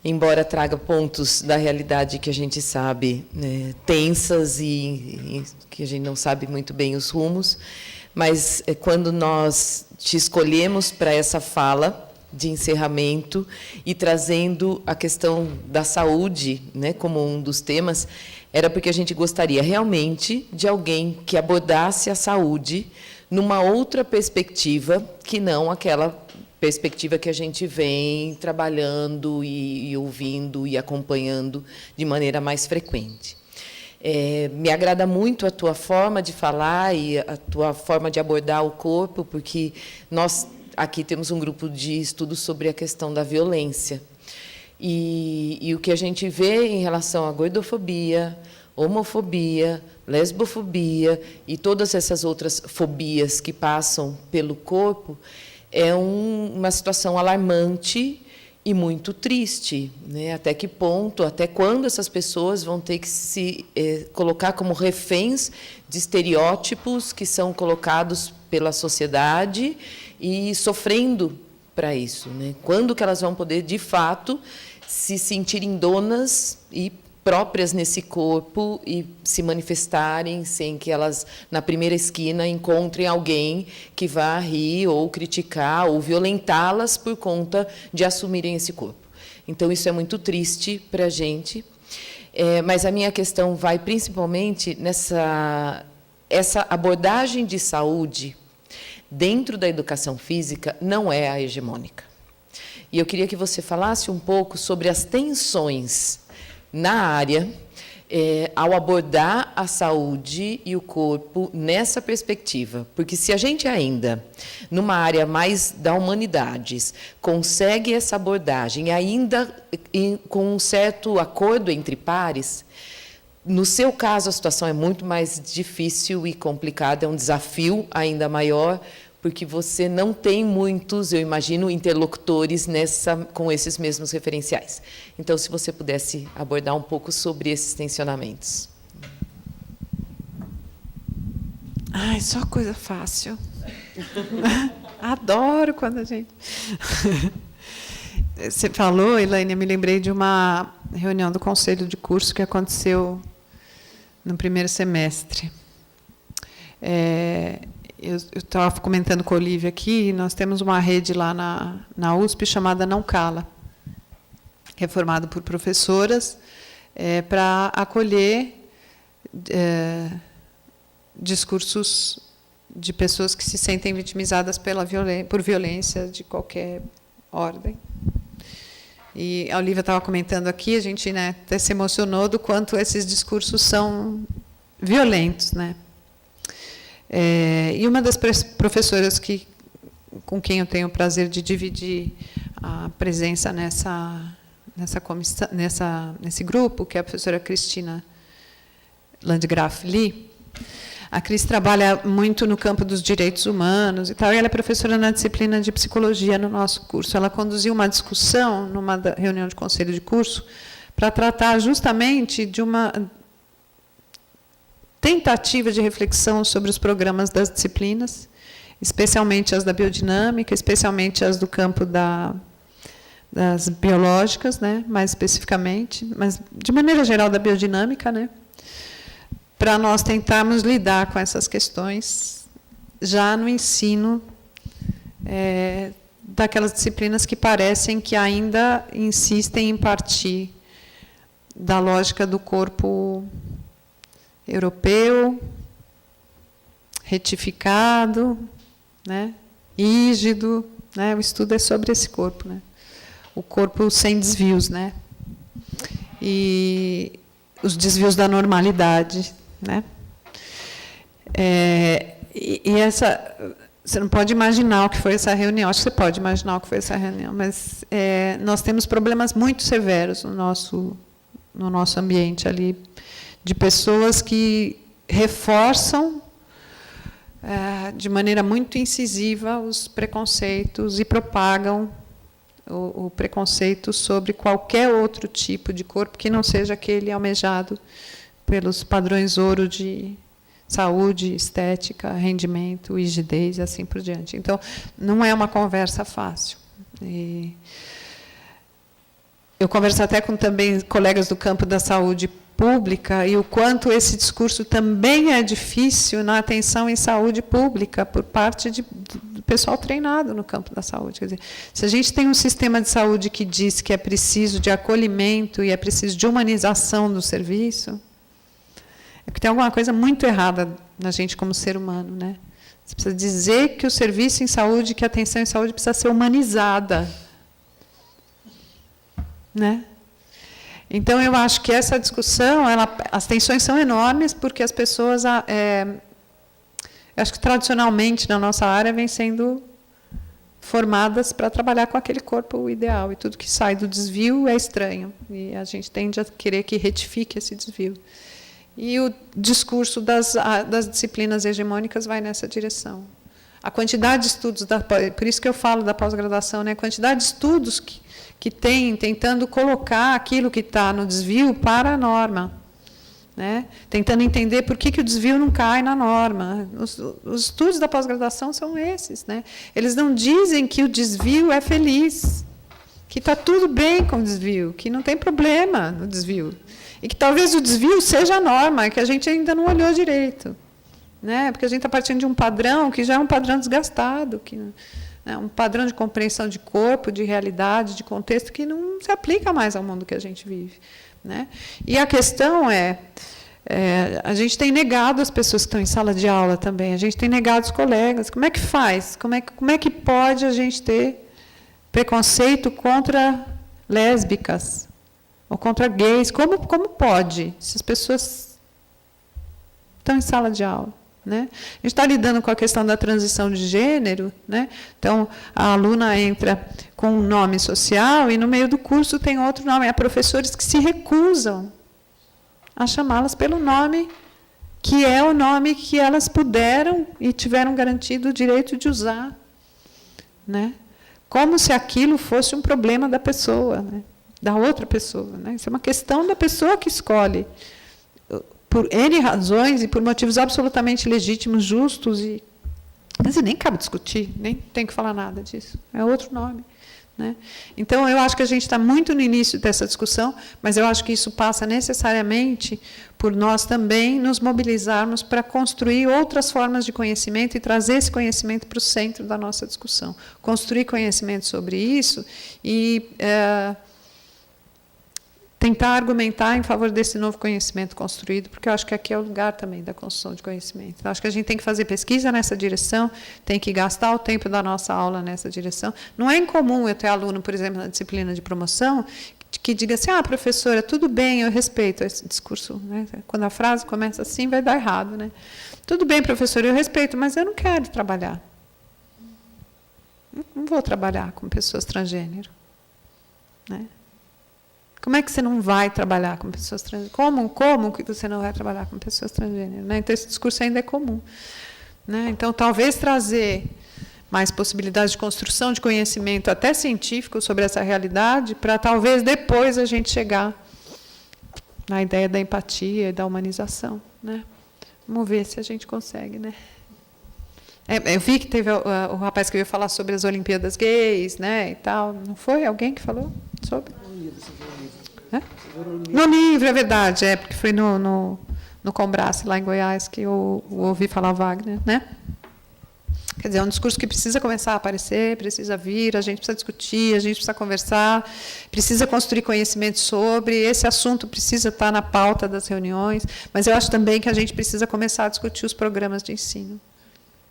embora traga pontos da realidade que a gente sabe, né, tensas e que a gente não sabe muito bem os rumos. Mas quando nós te escolhemos para essa fala de encerramento e trazendo a questão da saúde, né, como um dos temas, era porque a gente gostaria realmente de alguém que abordasse a saúde numa outra perspectiva, que não aquela perspectiva que a gente vem trabalhando e ouvindo e acompanhando de maneira mais frequente. Me agrada muito a tua forma de falar e a tua forma de abordar o corpo, porque nós aqui temos um grupo de estudos sobre a questão da violência. E o que a gente vê em relação à gordofobia, homofobia, lesbofobia e todas essas outras fobias que passam pelo corpo é uma situação alarmante e muito triste, né? Até que ponto, até quando essas pessoas vão ter que se colocar como reféns de estereótipos que são colocados pela sociedade e sofrendo para isso, né? Quando que elas vão poder, de fato, se sentirem donas e próprias nesse corpo e se manifestarem sem que elas, na primeira esquina, encontrem alguém que vá rir ou criticar ou violentá-las por conta de assumirem esse corpo. Então, isso é muito triste para a gente. Mas a minha questão vai principalmente essa abordagem de saúde dentro da educação física não é a hegemônica. E eu queria que você falasse um pouco sobre as tensões na área, ao abordar a saúde e o corpo nessa perspectiva. Porque se a gente ainda, numa área mais da humanidades, consegue essa abordagem, ainda com um certo acordo entre pares, no seu caso a situação é muito mais difícil e complicada, é um desafio ainda maior, porque você não tem muitos, eu imagino, interlocutores com esses mesmos referenciais. Então, se você pudesse abordar um pouco sobre esses tensionamentos. Ai, só coisa fácil. Adoro quando a gente... Você falou, Elaine, eu me lembrei de uma reunião do conselho de curso que aconteceu no primeiro semestre. Eu estava comentando com a Olívia aqui, nós temos uma rede lá na USP chamada Não Cala, que é formada por professoras para acolher discursos de pessoas que se sentem vitimizadas por violência de qualquer ordem. E a Olívia estava comentando aqui, a gente, né, até se emocionou do quanto esses discursos são violentos, né? E uma das professoras com quem eu tenho o prazer de dividir a presença nesse grupo, que é a professora Cristina Landgraf Lee, a Cris trabalha muito no campo dos direitos humanos e tal, e ela é professora na disciplina de psicologia no nosso curso. Ela conduziu uma discussão numa reunião de conselho de curso para tratar justamente tentativa de reflexão sobre os programas das disciplinas, especialmente as da biodinâmica, especialmente as do campo das biológicas, né, mais especificamente, mas de maneira geral da biodinâmica, né, para nós tentarmos lidar com essas questões já no ensino daquelas disciplinas que parecem que ainda insistem em partir da lógica do corpo europeu, retificado, né, rígido, né, o estudo é sobre esse corpo, né, o corpo sem desvios, né, e os desvios da normalidade, né, e essa, você não pode imaginar o que foi essa reunião, acho que você pode imaginar o que foi essa reunião, mas nós temos problemas muito severos no nosso ambiente ali, de pessoas que reforçam de maneira muito incisiva os preconceitos e propagam o preconceito sobre qualquer outro tipo de corpo que não seja aquele almejado pelos padrões ouro de saúde, estética, rendimento, rigidez e assim por diante. Então, não é uma conversa fácil. Eu converso até com também colegas do campo da saúde pública e o quanto esse discurso também é difícil na atenção em saúde pública por parte do pessoal treinado no campo da saúde. Quer dizer, se a gente tem um sistema de saúde que diz que é preciso de acolhimento e é preciso de humanização do serviço, é porque tem alguma coisa muito errada na gente como ser humano, né? Você precisa dizer que o serviço em saúde, que a atenção em saúde precisa ser humanizada, né? Então, eu acho que essa discussão, as tensões são enormes, porque as pessoas, acho que tradicionalmente na nossa área, vêm sendo formadas para trabalhar com aquele corpo ideal, e tudo que sai do desvio é estranho, e a gente tende a querer que retifique esse desvio. E o discurso das disciplinas hegemônicas vai nessa direção. A quantidade de estudos, por isso que eu falo da pós-graduação, né? A quantidade de estudos que tem tentando colocar aquilo que está no desvio para a norma, né? Tentando entender por que o desvio não cai na norma. Os estudos da pós-graduação são esses, né? Eles não dizem que o desvio é feliz, que está tudo bem com o desvio, que não tem problema no desvio, e que talvez o desvio seja a norma, que a gente ainda não olhou direito, né? Porque a gente está partindo de um padrão que já é um padrão desgastado, um padrão de compreensão de corpo, de realidade, de contexto, que não se aplica mais ao mundo que a gente vive, né? E a questão a gente tem negado as pessoas que estão em sala de aula também, a gente tem negado os colegas. Como é que faz? Como é que pode a gente ter preconceito contra lésbicas ou contra gays? Como pode, se as pessoas estão em sala de aula? Né? A gente está lidando com a questão da transição de gênero, né? Então, a aluna entra com um nome social e, no meio do curso, tem outro nome. Há professores que se recusam a chamá-las pelo nome que é o nome que elas puderam e tiveram garantido o direito de usar, né? Como se aquilo fosse um problema da pessoa, né? Da outra pessoa, né? Isso é uma questão da pessoa que escolhe, por N razões e por motivos absolutamente legítimos, justos, e nem cabe discutir, nem tem que falar nada disso. É outro nome, né? Então, eu acho que a gente está muito no início dessa discussão, mas eu acho que isso passa necessariamente por nós também nos mobilizarmos para construir outras formas de conhecimento e trazer esse conhecimento para o centro da nossa discussão. Construir conhecimento sobre isso e tentar argumentar em favor desse novo conhecimento construído, porque eu acho que aqui é o lugar também da construção de conhecimento. Eu acho que a gente tem que fazer pesquisa nessa direção, tem que gastar o tempo da nossa aula nessa direção. Não é incomum eu ter aluno, por exemplo, na disciplina de promoção, que diga assim: professora, tudo bem, eu respeito esse discurso, né? Quando a frase começa assim, vai dar errado, né? Tudo bem, professora, eu respeito, mas eu não quero trabalhar. Não vou trabalhar com pessoas transgênero, né? Como é que você não vai trabalhar com pessoas transgênero? Como que você não vai trabalhar com pessoas transgênero? Né? Então, esse discurso ainda é comum, né? Então, talvez trazer mais possibilidades de construção de conhecimento, até científico, sobre essa realidade, para talvez depois a gente chegar na ideia da empatia e da humanização, né? Vamos ver se a gente consegue, né? Eu vi que teve o rapaz que veio falar sobre as Olimpíadas gays, né, e tal. Não foi alguém que falou sobre? No livro, é verdade, porque foi no Combrace, lá em Goiás, que eu ouvi falar Wagner, né? Quer dizer, é um discurso que precisa começar a aparecer, precisa vir, a gente precisa discutir, a gente precisa conversar, precisa construir conhecimento sobre, esse assunto precisa estar na pauta das reuniões, mas eu acho também que a gente precisa começar a discutir os programas de ensino.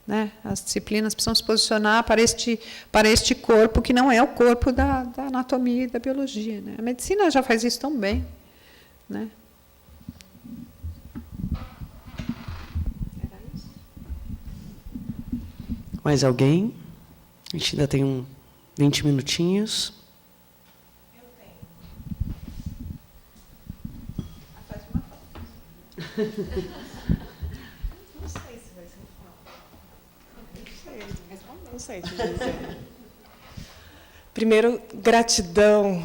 Né? As disciplinas precisam se posicionar para este corpo, que não é o corpo da anatomia e da biologia. Né? A medicina já faz isso tão bem. Né? Mais alguém? A gente ainda tem 20 minutinhos. Eu tenho. Faz uma foto. Não sei se vai ser foto. Não sei te dizer. Primeiro, gratidão.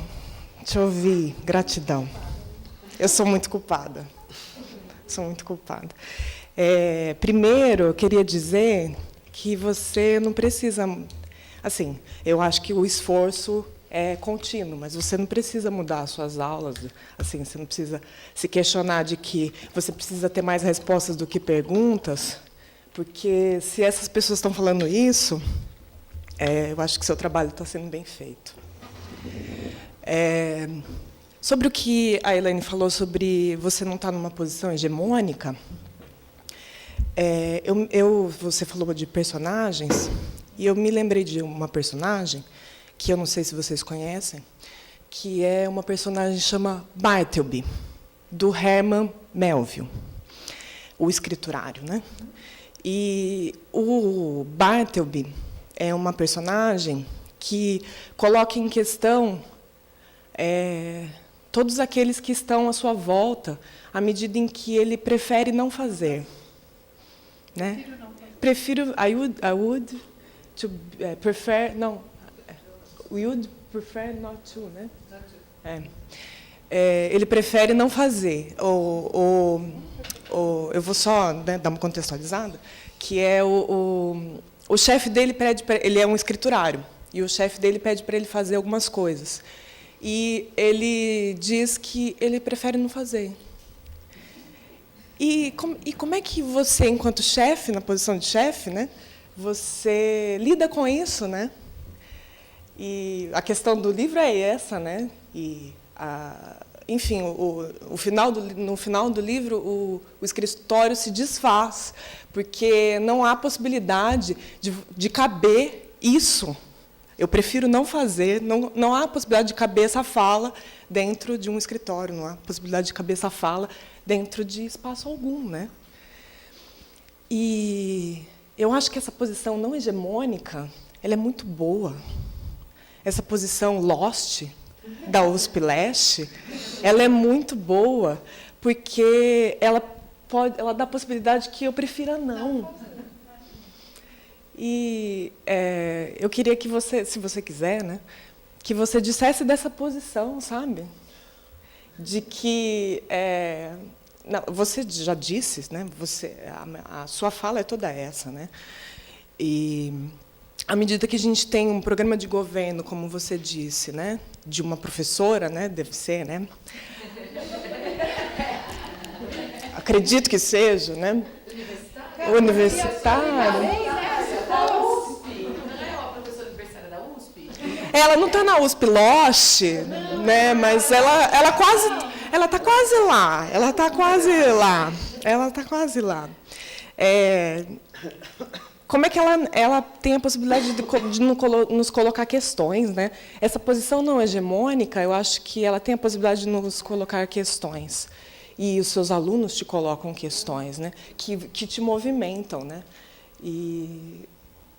Te ouvir, gratidão. Eu sou muito culpada. Sou muito culpada. Primeiro, eu queria dizer que você não precisa... Assim, eu acho que o esforço é contínuo, mas você não precisa mudar as suas aulas. Assim, você não precisa se questionar de que você precisa ter mais respostas do que perguntas, porque se essas pessoas estão falando isso, eu acho que seu trabalho está sendo bem feito. Sobre o que a Elaine falou sobre você não estar numa posição hegemônica, você falou de personagens, e eu me lembrei de uma personagem, que eu não sei se vocês conhecem, que é uma personagem que chama Bartleby, do Herman Melville, o escriturário. Né? E o Bartleby é uma personagem que coloca em questão todos aqueles que estão à sua volta, à medida em que ele prefere não fazer. Né? I would to prefer, não, we would prefer not to, né? Ele prefere não fazer. Eu vou só, né, dar uma contextualizada, que é o chefe dele pede para ele é um escriturário e o chefe dele pede para ele fazer algumas coisas e ele diz que ele prefere não fazer. E como é que você, enquanto chefe, na posição de chefe, né, você lida com isso, né? E a questão do livro é essa, né? E enfim, no final do livro, o escritório se desfaz, porque não há possibilidade de caber isso. Eu prefiro não fazer, não há possibilidade de caber essa fala dentro de um escritório, não há possibilidade de caber essa fala dentro de espaço algum. Né? E eu acho que essa posição não hegemônica ela é muito boa. Essa posição Lost, da USP Leste, ela é muito boa, porque ela dá a possibilidade que eu prefira não. E eu queria que você, se você quiser, né, que você dissesse dessa posição, sabe? De que não, você já disse, né? A sua fala é toda essa, né? E à medida que a gente tem um programa de governo, como você disse, né, de uma professora, né, deve ser, né? Acredito que seja, né? Universitária. Ela não está na USP Lost, né? Mas ela está quase lá. Ela está quase lá. Como é que ela tem a possibilidade de nos colocar questões, né? Essa posição não hegemônica, eu acho que ela tem a possibilidade de nos colocar questões. E os seus alunos te colocam questões, né? Que te movimentam, né? E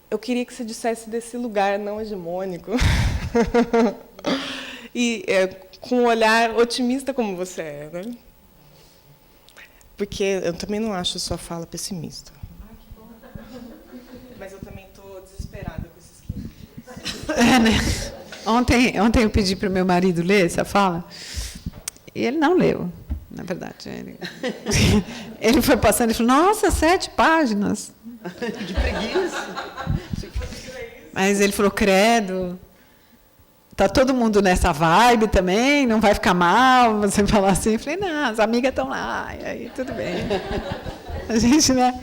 eu queria que você dissesse desse lugar não hegemônico. E com um olhar otimista como você é, né? Porque eu também não acho a sua fala pessimista. Mas eu também estou desesperada com esses 15 dias. Né? Ontem eu pedi para o meu marido ler essa fala, e ele não leu. na verdade. Ele foi passando e falou, nossa, 7 páginas. De preguiça. Mas ele falou, credo, está todo mundo nessa vibe também, não vai ficar mal você falar assim. Eu falei, não, as amigas estão lá, e aí tudo bem. A gente, né?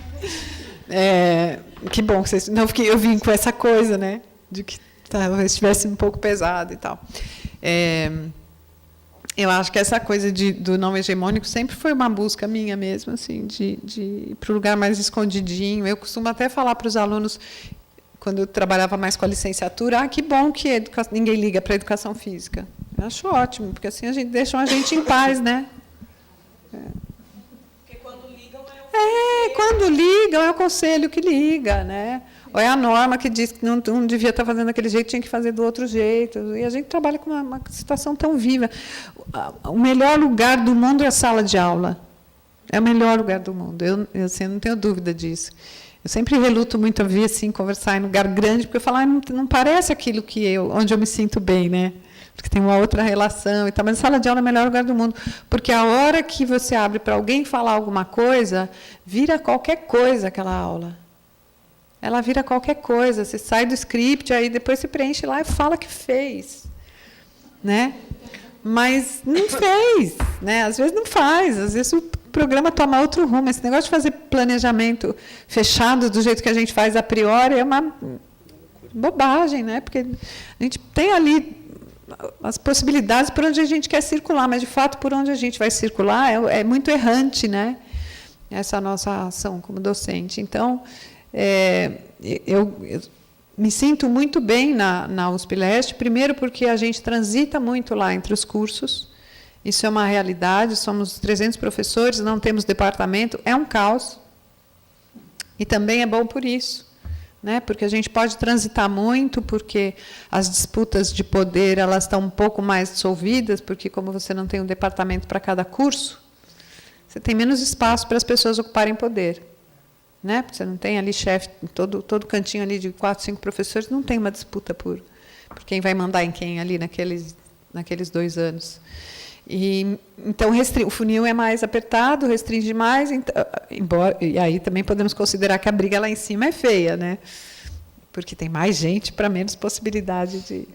Que bom que vocês... Não, porque eu vim com essa coisa, né? De que talvez estivesse um pouco pesado e tal. Eu acho que essa coisa do não hegemônico sempre foi uma busca minha mesmo, assim, de ir para o lugar mais escondidinho. Eu costumo até falar para os alunos, quando eu trabalhava mais com a licenciatura, que bom que ninguém liga para a educação física. Eu acho ótimo, porque assim deixam a gente em paz, né? Porque quando ligam quando ligam é o conselho que liga, né? Ou é a norma que diz que não devia estar fazendo daquele jeito, tinha que fazer do outro jeito. E a gente trabalha com uma situação tão viva. O melhor lugar do mundo é a sala de aula. É o melhor lugar do mundo. Eu assim, não tenho dúvida disso. Eu sempre reluto muito a vir assim, conversar em lugar grande, porque eu falo, não parece aquilo onde eu me sinto bem, né? Porque tem uma outra relação e tal. Mas a sala de aula é o melhor lugar do mundo. Porque a hora que você abre para alguém falar alguma coisa, vira qualquer coisa aquela aula. Ela vira qualquer coisa. Você sai do script, aí depois se preenche lá e fala que fez. Né? Mas não fez. Né? Às vezes não faz. Às vezes o programa toma outro rumo. Esse negócio de fazer planejamento fechado do jeito que a gente faz a priori é uma bobagem, né? Porque a gente tem ali as possibilidades por onde a gente quer circular, mas, de fato, por onde a gente vai circular é muito errante, né? Essa nossa ação como docente. Então, eu me sinto muito bem na USP Leste, primeiro porque a gente transita muito lá entre os cursos, isso é uma realidade, somos 300 professores, não temos departamento, é um caos, e também é bom por isso, né? Porque a gente pode transitar muito, porque as disputas de poder elas estão um pouco mais dissolvidas, porque como você não tem um departamento para cada curso, você tem menos espaço para as pessoas ocuparem poder. Né? Porque você não tem ali chefe, todo cantinho ali de 4, 5 professores, não tem uma disputa por quem vai mandar em quem ali naqueles 2 anos. Então, o funil é mais apertado, restringe mais, e aí também podemos considerar que a briga lá em cima é feia, né? Porque tem mais gente para menos possibilidade de...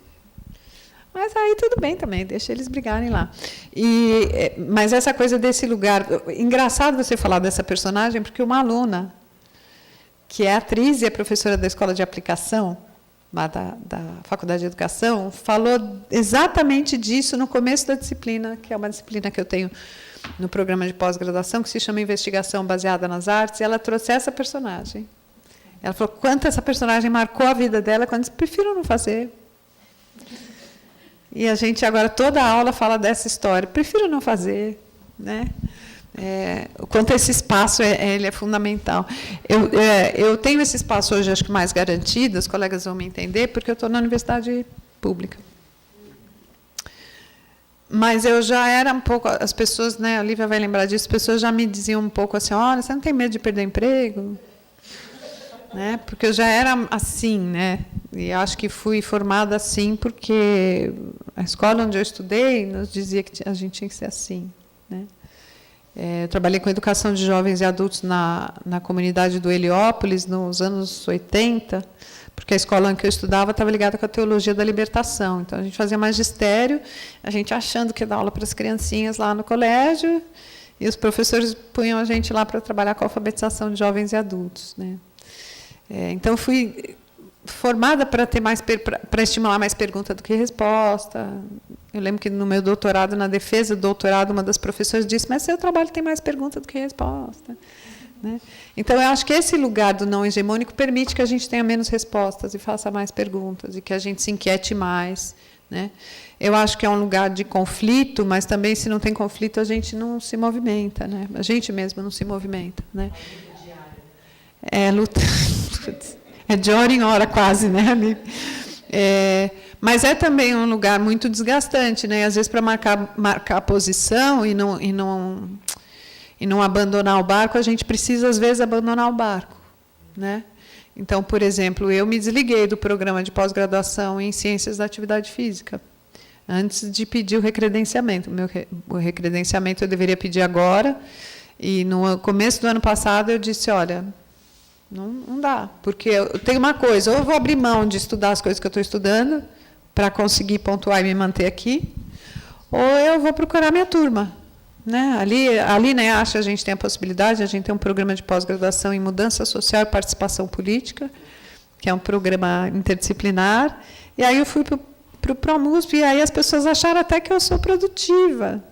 Mas aí tudo bem também, deixa eles brigarem lá. Mas essa coisa desse lugar... Engraçado você falar dessa personagem, porque uma aluna, que é atriz e é professora da Escola de Aplicação, lá da Faculdade de Educação, falou exatamente disso no começo da disciplina, que é uma disciplina que eu tenho no programa de pós-graduação, que se chama Investigação Baseada nas Artes, e ela trouxe essa personagem. Ela falou quanto essa personagem marcou a vida dela, quando disse, prefiro não fazer. E a gente agora, toda a aula fala dessa história, prefiro não fazer, né? O quanto esse espaço ele é fundamental. Eu tenho esse espaço hoje, acho que mais garantido, os colegas vão me entender, porque eu estou na universidade pública. Mas eu já era um pouco... As pessoas, né, a Lívia vai lembrar disso, as pessoas já me diziam um pouco assim, olha, você não tem medo de perder emprego? Né? Porque eu já era assim, né? E acho que fui formada assim porque a escola onde eu estudei nos dizia que a gente tinha que ser assim, né? Eu trabalhei com educação de jovens e adultos na comunidade do Heliópolis nos anos 80, porque a escola em que eu estudava estava ligada com a teologia da libertação. Então, a gente fazia magistério, a gente achando que ia dar aula para as criancinhas lá no colégio, e os professores punham a gente lá para trabalhar com a alfabetização de jovens e adultos, né? Então, fui formada para estimular mais pergunta do que resposta. Eu lembro que no meu doutorado, na defesa do doutorado, uma das professoras disse, mas seu trabalho tem mais pergunta do que resposta. Né? Então, eu acho que esse lugar do não hegemônico permite que a gente tenha menos respostas e faça mais perguntas, e que a gente se inquiete mais. Né? Eu acho que é um lugar de conflito, mas também, se não tem conflito, a gente não se movimenta. Né? A gente mesmo não se movimenta. Né? Luta... É de hora em hora, quase, né, amigo? Mas é também um lugar muito desgastante, né? Às vezes, para marcar a posição e não abandonar o barco, a gente precisa, às vezes, abandonar o barco, né? Então, por exemplo, eu me desliguei do programa de pós-graduação em Ciências da Atividade Física. antes de pedir o recredenciamento. O recredenciamento eu deveria pedir agora, e no começo do ano passado eu disse, olha, não dá, porque eu tenho uma coisa, ou eu vou abrir mão de estudar as coisas que eu estou estudando, para conseguir pontuar e me manter aqui, ou eu vou procurar minha turma. Né? Ali na EASH a gente tem a possibilidade, a gente tem um programa de pós-graduação em mudança social e participação política, que é um programa interdisciplinar, e aí eu fui para o ProMUSP, e aí as pessoas acharam até que eu sou produtiva.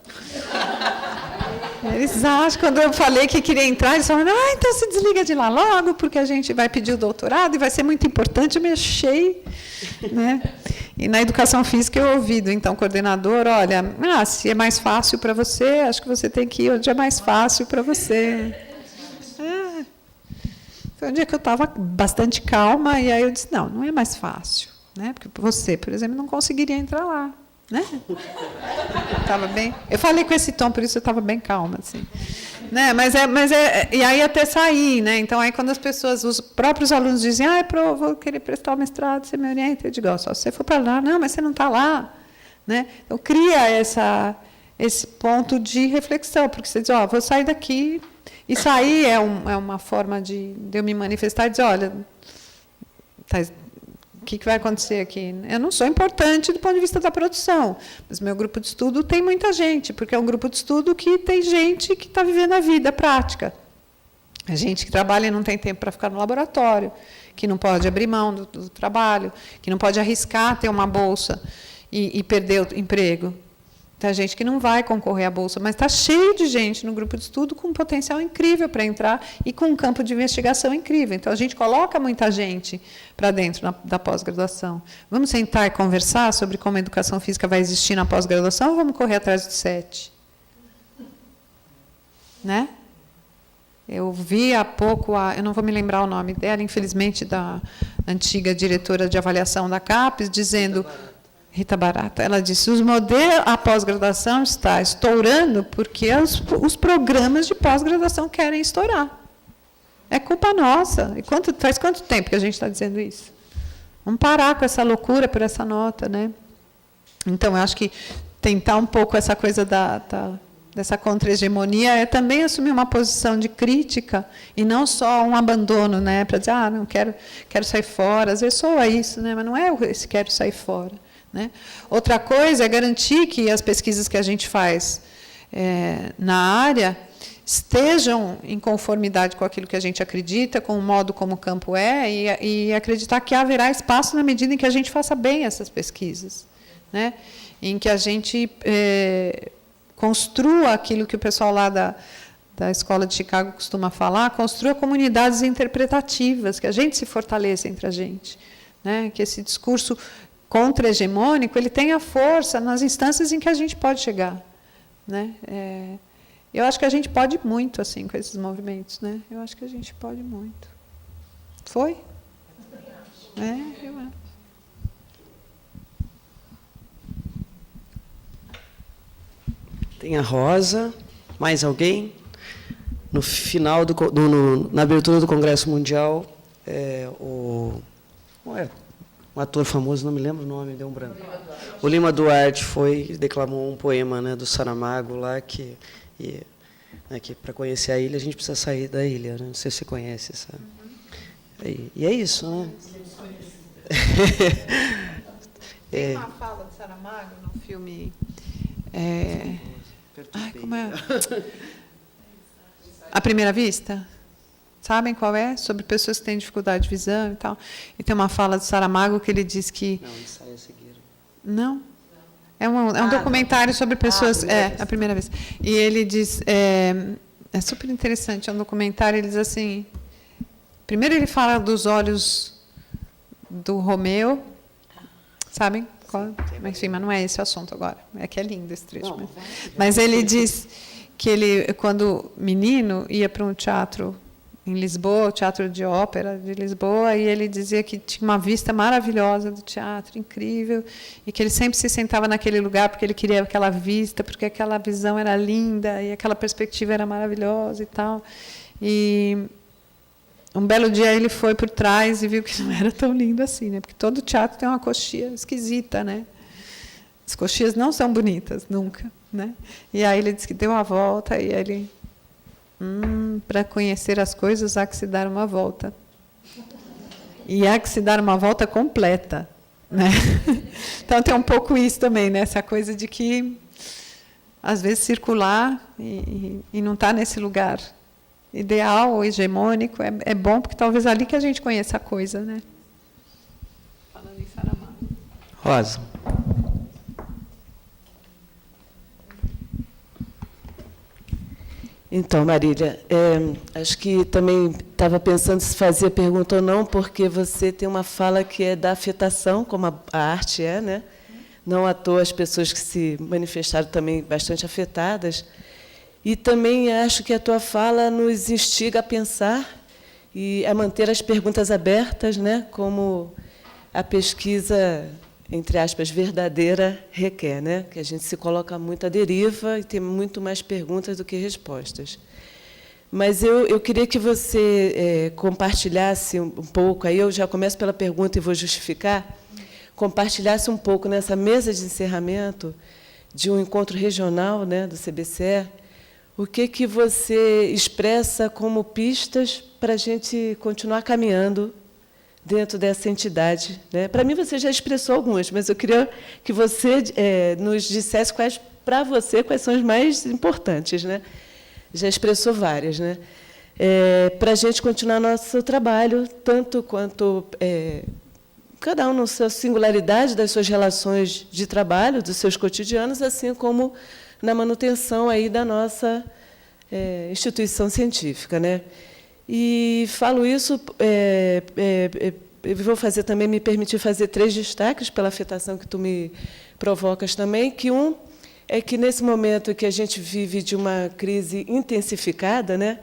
Eles acham, quando eu falei que queria entrar, eles falaram, então se desliga de lá logo, porque a gente vai pedir o doutorado e vai ser muito importante. Eu me achei. Né? E na educação física eu ouvi do então coordenador, olha, se é mais fácil para você, acho que você tem que ir onde é mais fácil para você. Foi um dia que eu estava bastante calma, e aí eu disse, não é mais fácil. Né? Porque você, por exemplo, não conseguiria entrar lá. Né? Tava bem. Eu falei com esse tom, por isso eu estava bem calma, assim. Né? E aí até sair, né? Então aí quando as pessoas, os próprios alunos dizem, vou querer prestar o mestrado, você me orienta, eu digo, só se você for para lá, não, mas você não está lá, né? Então cria esse ponto de reflexão, porque você diz, vou sair daqui, e sair é uma forma de eu me manifestar e dizer, olha, o que vai acontecer aqui? Eu não sou importante do ponto de vista da produção, mas meu grupo de estudo tem muita gente, porque é um grupo de estudo que tem gente que está vivendo a vida prática. A gente que trabalha e não tem tempo para ficar no laboratório, que não pode abrir mão do trabalho, que não pode arriscar ter uma bolsa e perder o emprego. Tem gente que não vai concorrer à bolsa, mas está cheio de gente no grupo de estudo com um potencial incrível para entrar e com um campo de investigação incrível. Então, a gente coloca muita gente para dentro da pós-graduação. Vamos sentar e conversar sobre como a educação física vai existir na pós-graduação ou vamos correr atrás do 7? Né? Eu vi há pouco, eu não vou me lembrar o nome dela, infelizmente, da antiga diretora de avaliação da CAPES, dizendo... Rita Barata, ela disse, a pós-graduação está estourando porque os programas de pós-graduação querem estourar. É culpa nossa. E faz quanto tempo que a gente está dizendo isso? Vamos parar com essa loucura por essa nota. Né? Então, eu acho que tentar um pouco essa coisa dessa contra-hegemonia é também assumir uma posição de crítica e não só um abandono, né? Para dizer, não quero sair fora. Às vezes soa isso, né? Mas não é esse quero sair fora. Né? Outra coisa é garantir que as pesquisas que a gente faz na área estejam em conformidade com aquilo que a gente acredita, com o modo como o campo é, e acreditar que haverá espaço na medida em que a gente faça bem essas pesquisas. Né? Em que a gente construa aquilo que o pessoal lá da Escola de Chicago costuma falar, construa comunidades interpretativas, que a gente se fortaleça entre a gente. Né? Que esse discurso contra-hegemônico, ele tem a força nas instâncias em que a gente pode chegar. Né? Eu acho que a gente pode muito assim com esses movimentos. Né? Eu acho que a gente pode muito. Foi? Eu acho. Tem a Rosa, mais alguém? No final, na abertura do Congresso Mundial, um ator famoso, não me lembro o nome, deu um branco. O Lima Duarte declamou um poema, né, do Saramago lá, que para conhecer a ilha, a gente precisa sair da ilha. Né? Não sei se você conhece, sabe? E é isso, né? Tem uma fala do Saramago no filme... como é? À Primeira Vista? Sabem qual é? Sobre pessoas que têm dificuldade de visão e tal. E tem uma fala do Saramago que ele diz que... Não, ensaio a seguir. Não? É um documentário sobre pessoas... A Primeira Vez. E ele diz... É super interessante, é um documentário, ele diz assim... Primeiro ele fala dos olhos do Romeu, sabem? Enfim, mas não é esse o assunto agora. É que é lindo esse trecho. Mas ele diz que ele, quando menino, ia para um teatro em Lisboa, o Teatro de Ópera de Lisboa, e ele dizia que tinha uma vista maravilhosa do teatro, incrível, e que ele sempre se sentava naquele lugar porque ele queria aquela vista, porque aquela visão era linda, e aquela perspectiva era maravilhosa e tal. E um belo dia ele foi por trás e viu que não era tão lindo assim, né? Porque todo teatro tem uma coxia esquisita, né? As coxias não são bonitas, nunca, né? E aí ele disse que deu a volta, e ele... para conhecer as coisas, há que se dar uma volta. E há que se dar uma volta completa, né? Então, tem um pouco isso também, né? Essa coisa de que, às vezes, circular e não estar nesse lugar ideal ou hegemônico é bom, porque talvez ali que a gente conheça a coisa, né? Falando em Saramago. Rosa. Então, Marília, acho que também estava pensando se fazia pergunta ou não, porque você tem uma fala que é da afetação, como a arte é, né? Não à toa as pessoas que se manifestaram também bastante afetadas. E também acho que a tua fala nos instiga a pensar e a manter as perguntas abertas, né? Como a pesquisa, entre aspas, verdadeira requer, né? Que a gente se coloca muito à deriva e tem muito mais perguntas do que respostas. Mas eu queria que você compartilhasse um pouco, aí eu já começo pela pergunta e vou justificar, compartilhasse um pouco nessa mesa de encerramento de um encontro regional, né, do CBCE, o que você expressa como pistas para a gente continuar caminhando dentro dessa entidade, né? Para mim, você já expressou algumas, mas eu queria que você nos dissesse quais, para você, quais são as mais importantes, né? Já expressou várias, né? Para a gente continuar nosso trabalho, tanto quanto cada um na sua singularidade das suas relações de trabalho, dos seus cotidianos, assim como na manutenção aí da nossa instituição científica, né? E falo isso, vou fazer também, me permitir fazer 3 destaques pela afetação que tu me provocas também, que um é que, nesse momento que a gente vive de uma crise intensificada, né,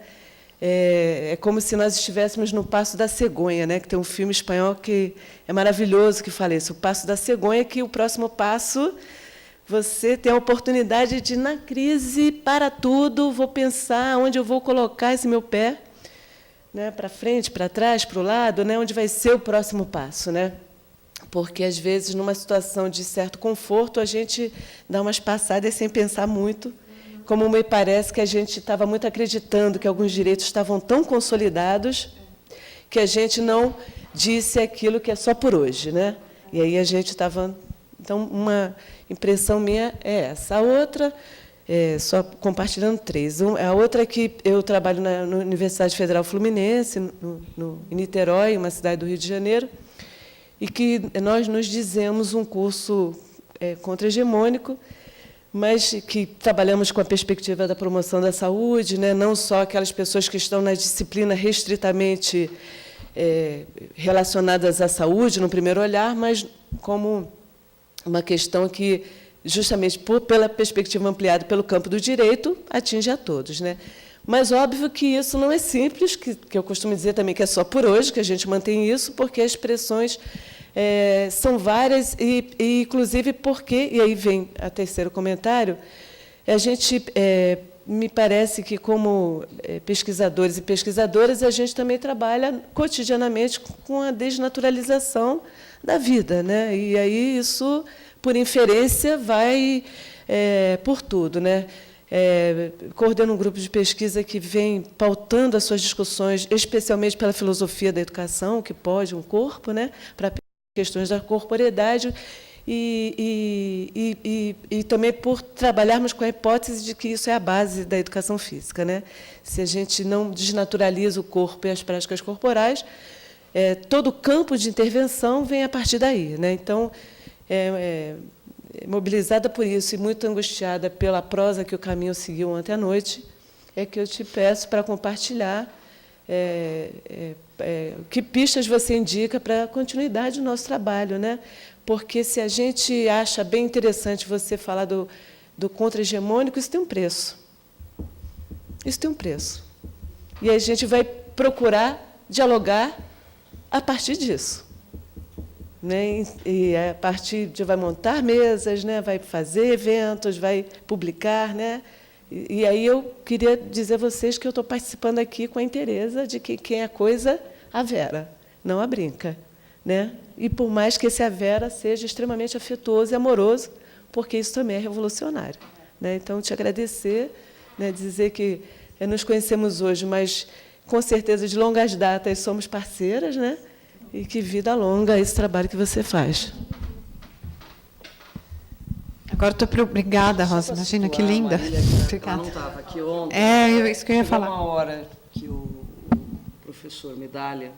é como se nós estivéssemos no Passo da Cegonha, né, que tem um filme espanhol que é maravilhoso, que fala isso, o Passo da Cegonha, que o próximo passo, você tem a oportunidade de, na crise, para tudo, vou pensar onde eu vou colocar esse meu pé, né, para frente, para trás, para o lado, né, onde vai ser o próximo passo, né? Porque, às vezes, numa situação de certo conforto, a gente dá umas passadas sem pensar muito, como me parece que a gente estava muito acreditando que alguns direitos estavam tão consolidados que a gente não disse aquilo que é só por hoje, né? E aí a gente estava... Então, uma impressão minha é essa. A outra... só compartilhando 3. A outra é que eu trabalho na Universidade Federal Fluminense, em Niterói, uma cidade do Rio de Janeiro, e que nós nos dizemos um curso contra-hegemônico, mas que trabalhamos com a perspectiva da promoção da saúde, né? Não só aquelas pessoas que estão na disciplina restritamente relacionadas à saúde, no primeiro olhar, mas como uma questão que, justamente pela perspectiva ampliada pelo campo do direito, atinge a todos, né? Mas, óbvio que isso não é simples, que eu costumo dizer também que é só por hoje que a gente mantém isso, porque as pressões são várias, e inclusive porque, e aí vem o terceiro comentário, a gente, me parece que, como pesquisadores e pesquisadoras, a gente também trabalha cotidianamente com a desnaturalização da vida, né? E aí isso, por inferência, vai por tudo, né? Coordeno um grupo de pesquisa que vem pautando as suas discussões, especialmente pela filosofia da educação, que pode um corpo, né, para questões da corporeidade, e também por trabalharmos com a hipótese de que isso é a base da educação física, né? Se a gente não desnaturaliza o corpo e as práticas corporais, todo o campo de intervenção vem a partir daí, né? Então, mobilizada por isso e muito angustiada pela prosa que o Caminho seguiu ontem à noite, é que eu te peço para compartilhar que pistas você indica para a continuidade do nosso trabalho, né? Porque, se a gente acha bem interessante você falar do contra-hegemônico, isso tem um preço. Isso tem um preço. E a gente vai procurar dialogar a partir disso. Né? E a partir de vai montar mesas, né? Vai fazer eventos, vai publicar, né? E aí eu queria dizer a vocês que eu estou participando aqui com a interesa de que quem é coisa, a Vera, não a brinca, né? E por mais que esse a Vera seja extremamente afetuoso e amoroso, porque isso também é revolucionário, né? Então, te agradecer, né, dizer que nos conhecemos hoje, mas, com certeza, de longas datas, somos parceiras, né? E que vida longa a esse trabalho que você faz. Agora estou obrigada, Rosa. Imagina que linda. Ela não estava aqui ontem. Isso que eu ia falar. Uma hora que o professor Medalha,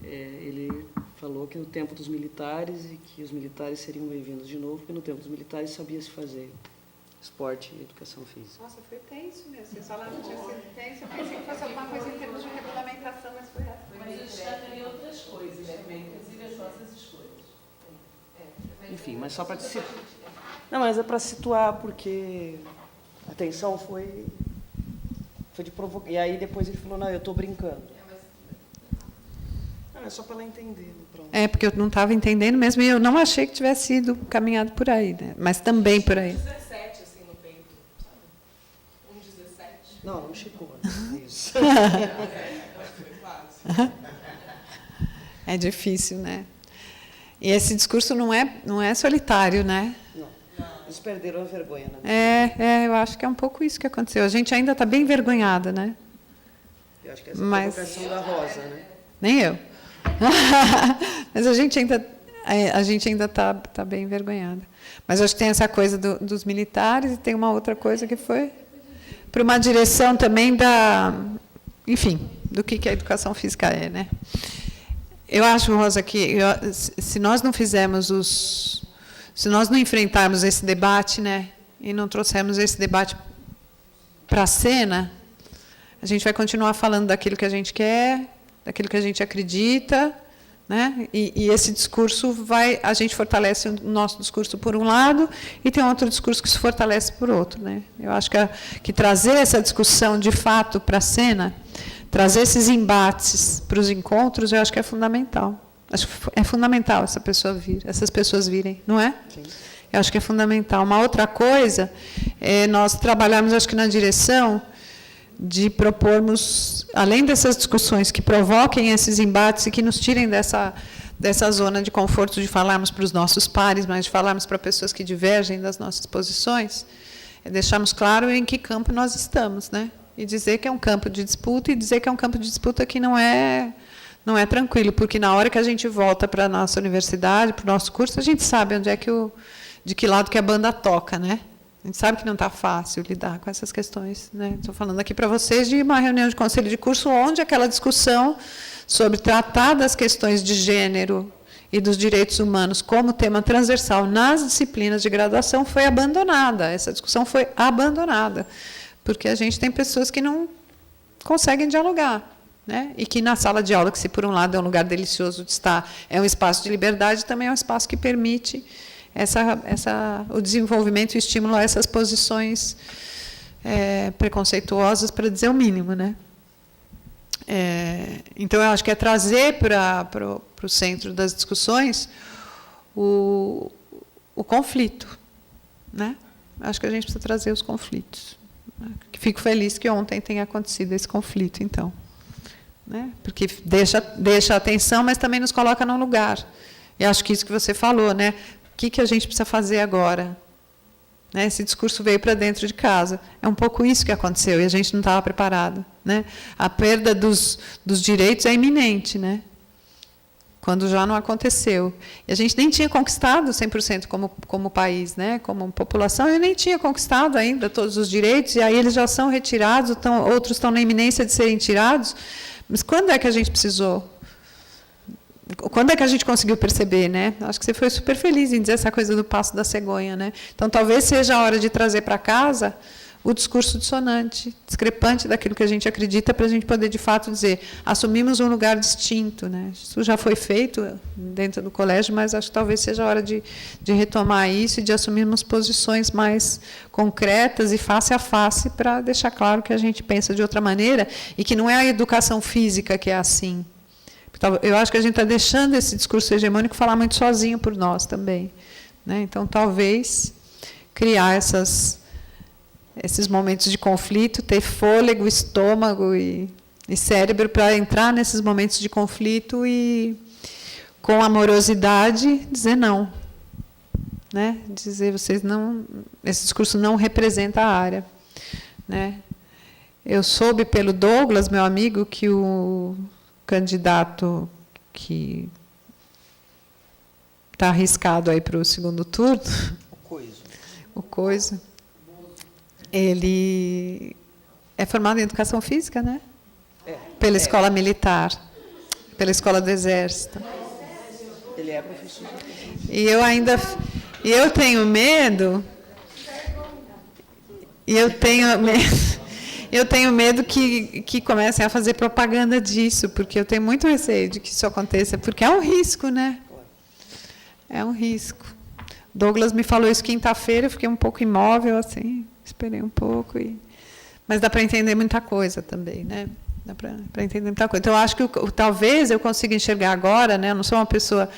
ele falou que no tempo dos militares e que os militares seriam bem-vindos de novo, porque no tempo dos militares sabia-se fazer esporte e educação física. Nossa, foi tenso mesmo. Vocês falaram que tinha sido tenso. Eu pensei que fosse alguma coisa em termos de regulamentação, mas foi essa. Mas a gente já tem outras coisas também, inclusive as nossas escolhas. Enfim, mas só para te situar. Não, mas é para situar, porque a tensão foi de provocar. E aí depois ele falou, não, eu estou brincando. É só para ela entender. Pronto. Porque eu não estava entendendo mesmo e eu não achei que tivesse sido caminhado por aí, né? Mas também por aí. 17, assim, no peito, sabe? 1,17. Não chegou. Né? Isso. É difícil, né? E esse discurso não é solitário, né? Não. Eles perderam a vergonha, né? Eu acho que é um pouco isso que aconteceu. A gente ainda está bem envergonhada, né? Eu acho que essa é a provocação da Rosa, né? Nem eu. Mas a gente ainda está bem envergonhada. Mas acho que tem essa coisa dos militares e tem uma outra coisa que foi para uma direção também enfim, do que a educação física é, né? Eu acho, Rosa, que se nós não fizermos se nós não enfrentarmos esse debate, né, e não trouxermos esse debate para a cena, a gente vai continuar falando daquilo que a gente quer, daquilo que a gente acredita, né? E esse discurso a gente fortalece o nosso discurso por um lado e tem outro discurso que se fortalece por outro, né? Eu acho que trazer essa discussão de fato para a cena, trazer esses embates para os encontros, eu acho que é fundamental. Acho que é fundamental essas pessoas virem, não é? Sim. Eu acho que é fundamental. Uma outra coisa é nós trabalharmos, acho que na direção de propormos, além dessas discussões que provoquem esses embates e que nos tirem dessa zona de conforto de falarmos para os nossos pares, mas de falarmos para pessoas que divergem das nossas posições, é deixarmos claro em que campo nós estamos, né? E dizer que é um campo de disputa e dizer que é um campo de disputa que não é tranquilo, porque na hora que a gente volta para a nossa universidade, para o nosso curso, a gente sabe onde é de que lado que a banda toca, né? A gente sabe que não está fácil lidar com essas questões, né? Estou falando aqui para vocês de uma reunião de conselho de curso onde aquela discussão sobre tratar das questões de gênero e dos direitos humanos como tema transversal nas disciplinas de graduação foi abandonada. Essa discussão foi abandonada, porque a gente tem pessoas que não conseguem dialogar, né? E que na sala de aula, que se por um lado é um lugar delicioso de estar, é um espaço de liberdade, também é um espaço que permite o desenvolvimento e o estímulo a essas posições preconceituosas, para dizer o mínimo, né? Então, eu acho que é trazer para o centro das discussões o conflito, né? Acho que a gente precisa trazer os conflitos. Fico feliz que ontem tenha acontecido esse conflito, então, né? Porque deixa a atenção, mas também nos coloca num lugar. E acho que isso que você falou, né? O que a gente precisa fazer agora? Né? Esse discurso veio para dentro de casa. É um pouco isso que aconteceu e a gente não estava preparado, né? A perda dos direitos é iminente, né? Quando já não aconteceu. E a gente nem tinha conquistado 100% como país, né? Como população, e nem tinha conquistado ainda todos os direitos, e aí eles já são retirados, outros estão na iminência de serem tirados. Mas quando é que a gente precisou? Quando é que a gente conseguiu perceber, né? Acho que você foi super feliz em dizer essa coisa do passo da cegonha, né? Então, talvez seja a hora de trazer para casa o discurso dissonante, discrepante daquilo que a gente acredita, para a gente poder, de fato, dizer, assumimos um lugar distinto, né? Isso já foi feito dentro do colégio, mas acho que talvez seja a hora de retomar isso e de assumirmos posições mais concretas e face a face, para deixar claro que a gente pensa de outra maneira e que não é a educação física que é assim. Eu acho que a gente está deixando esse discurso hegemônico falar muito sozinho por nós também, né? Então, talvez, criar esses momentos de conflito, ter fôlego, estômago e cérebro para entrar nesses momentos de conflito e, com amorosidade, dizer não. né? Dizer, esse discurso não representa a área, né? Eu soube pelo Douglas, meu amigo, que o candidato que está arriscado aí para o segundo turno, o Coiso, ele é formado em educação física, né? Pela escola militar, pela escola do Exército. Ele é professor. E eu tenho medo. Eu tenho medo que comecem a fazer propaganda disso, porque eu tenho muito receio de que isso aconteça, porque é um risco, né? É um risco. Douglas me falou isso quinta-feira, eu fiquei um pouco imóvel, assim, esperei um pouco. Mas dá para entender muita coisa também, né? Dá para entender muita coisa. Então, eu acho que talvez eu consiga enxergar agora, né? Eu não sou uma pessoa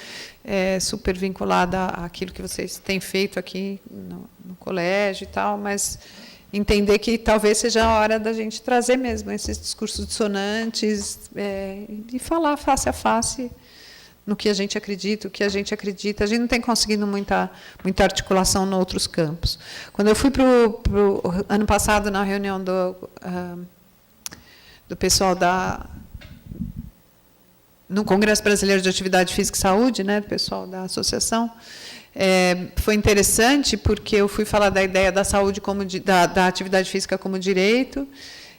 super vinculada àquilo que vocês têm feito aqui no colégio e tal, mas entender que talvez seja a hora da gente trazer mesmo esses discursos dissonantes e falar face a face no que a gente acredita, o que a gente acredita. A gente não tem conseguido muita articulação em outros campos. Quando eu fui pro ano passado na reunião do pessoal no Congresso Brasileiro de Atividade Física e Saúde, né, do pessoal da associação, foi interessante porque eu fui falar da ideia da saúde da atividade física como direito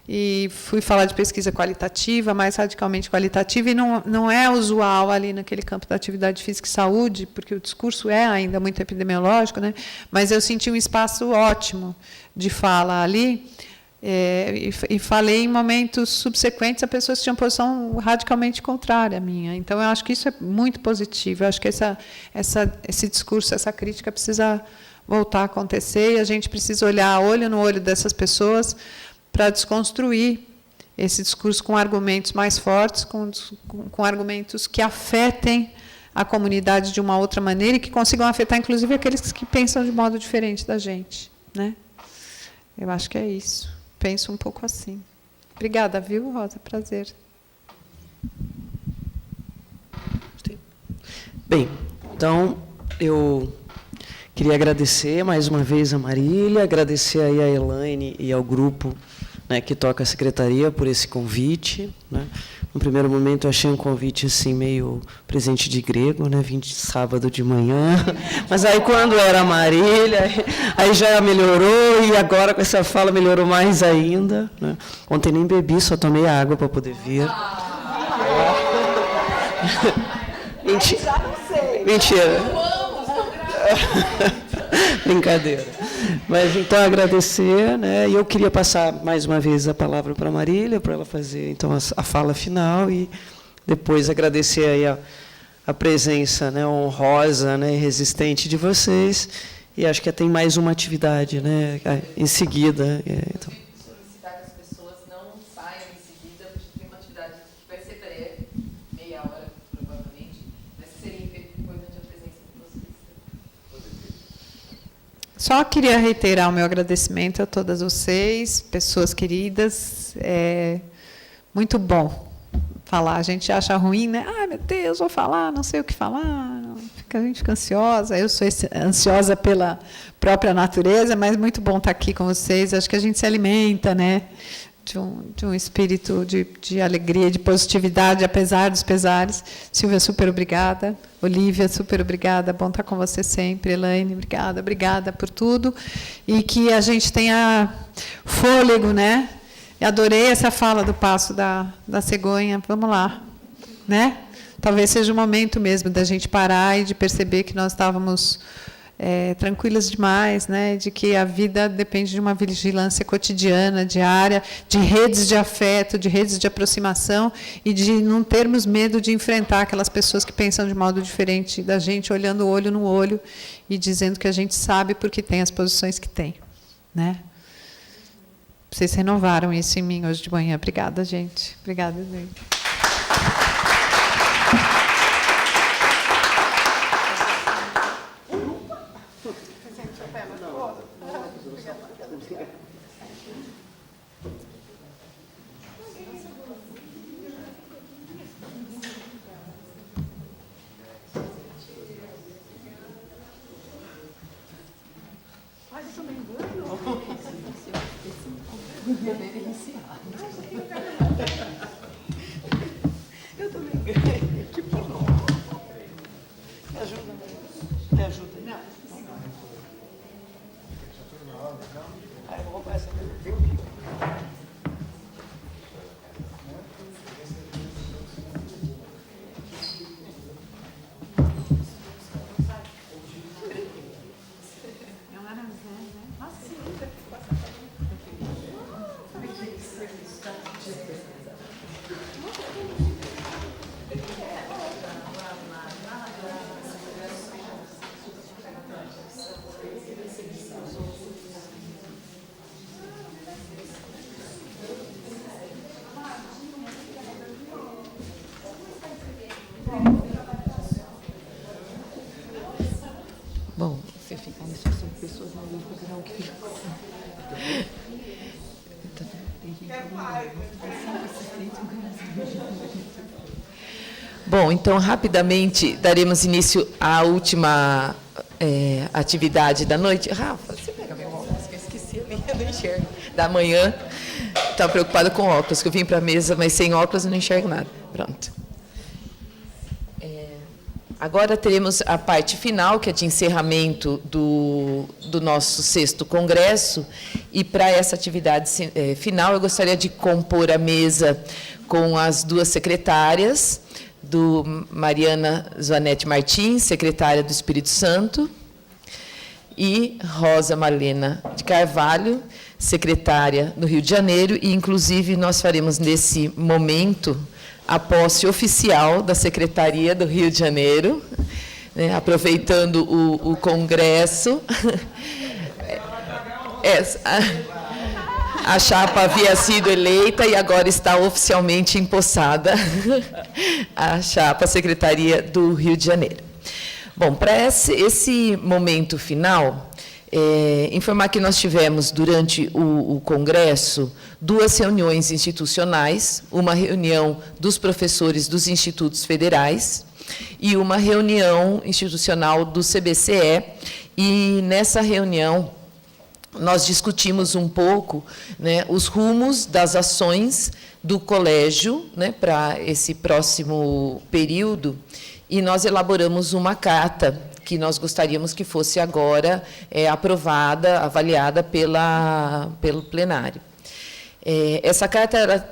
e fui falar de pesquisa qualitativa, mais radicalmente qualitativa, e não é usual ali naquele campo da atividade física e saúde, porque o discurso é ainda muito epidemiológico, né, mas eu senti um espaço ótimo de fala ali. E falei em momentos subsequentes a pessoas que tinham posição radicalmente contrária à minha. Então, eu acho que isso é muito positivo. Eu acho que esse discurso, essa crítica precisa voltar a acontecer e a gente precisa olhar olho no olho dessas pessoas para desconstruir esse discurso com argumentos mais fortes, com argumentos que afetem a comunidade de uma outra maneira e que consigam afetar, inclusive, aqueles que pensam de modo diferente da gente, né? Eu acho que é isso. Penso um pouco assim. Obrigada, viu, Rosa? Prazer. Bem, então, eu queria agradecer mais uma vez a Marília, agradecer aí a Elaine e ao grupo, né, que toca a secretaria por esse convite, né. No primeiro momento, eu achei um convite assim, meio presente de grego, né? Vim de sábado de manhã. Mas aí, quando era a Marília, aí já melhorou, e agora, com essa fala, melhorou mais ainda, né? Ontem nem bebi, só tomei água para poder vir. Mentira. Mentira. Brincadeira. Mas, então, agradecer, né? E eu queria passar mais uma vez a palavra para a Marília, para ela fazer, então, a fala final, e depois agradecer aí a presença, né, honrosa, né, e resistente de vocês, e acho que tem mais uma atividade, né, em seguida. Então. Solicitar que as pessoas não saiam em seguida, porque tem uma atividade que vai ser breve, meia hora, provavelmente, mas seria importante a presença de vocês. Só queria reiterar o meu agradecimento a todas vocês, pessoas queridas. É muito bom falar. A gente acha ruim, né? Ai, meu Deus, vou falar, não sei o que falar. A gente fica ansiosa. Eu sou ansiosa pela própria natureza, mas muito bom estar aqui com vocês. Acho que a gente se alimenta, né, de um espírito de alegria, de positividade, apesar dos pesares. Silvia, super obrigada. Olívia, super obrigada. Bom estar com você sempre. Elaine, obrigada por tudo. E que a gente tenha fôlego, né? Adorei essa fala do passo da cegonha. Vamos lá, né? Talvez seja o momento mesmo da gente parar e de perceber que nós estávamos tranquilas demais, né? De que a vida depende de uma vigilância cotidiana, diária, de redes de afeto, de redes de aproximação e de não termos medo de enfrentar aquelas pessoas que pensam de modo diferente da gente, olhando o olho no olho e dizendo que a gente sabe porque tem as posições que tem, né? Vocês renovaram isso em mim hoje de manhã. Obrigada, gente. Obrigada, gente. Eu também ganhei. Que bom. Me ajuda, me ajuda. Não. Aí eu vou roubar essa aqui. Bom, você fica nesse assunto, pessoas não vão procurar o que fica. Bom, então, rapidamente, daremos início à última atividade da noite. Rafa, você pega meu óculos, que eu esqueci ali, eu não enxergo. Da manhã, estava preocupada com óculos, que eu vim para a mesa, mas sem óculos eu não enxergo nada. Pronto. Agora teremos a parte final, que é de encerramento do nosso 6º congresso, e para essa atividade final eu gostaria de compor a mesa com as duas secretárias, do Mariana Zoanete Martins, secretária do Espírito Santo, e Rosa Malena de Carvalho, secretária do Rio de Janeiro, e inclusive nós faremos nesse momento a posse oficial da Secretaria do Rio de Janeiro, né, aproveitando o Congresso. A chapa havia sido eleita e agora está oficialmente empossada a chapa Secretaria do Rio de Janeiro. Bom, para esse momento final, informar que nós tivemos, durante o Congresso, 2 reuniões institucionais, uma reunião dos professores dos institutos federais e uma reunião institucional do CBCE. E, nessa reunião, nós discutimos um pouco, né, os rumos das ações do colégio, né, para esse próximo período, e nós elaboramos uma carta que nós gostaríamos que fosse agora aprovada, avaliada pelo plenário. Essa carta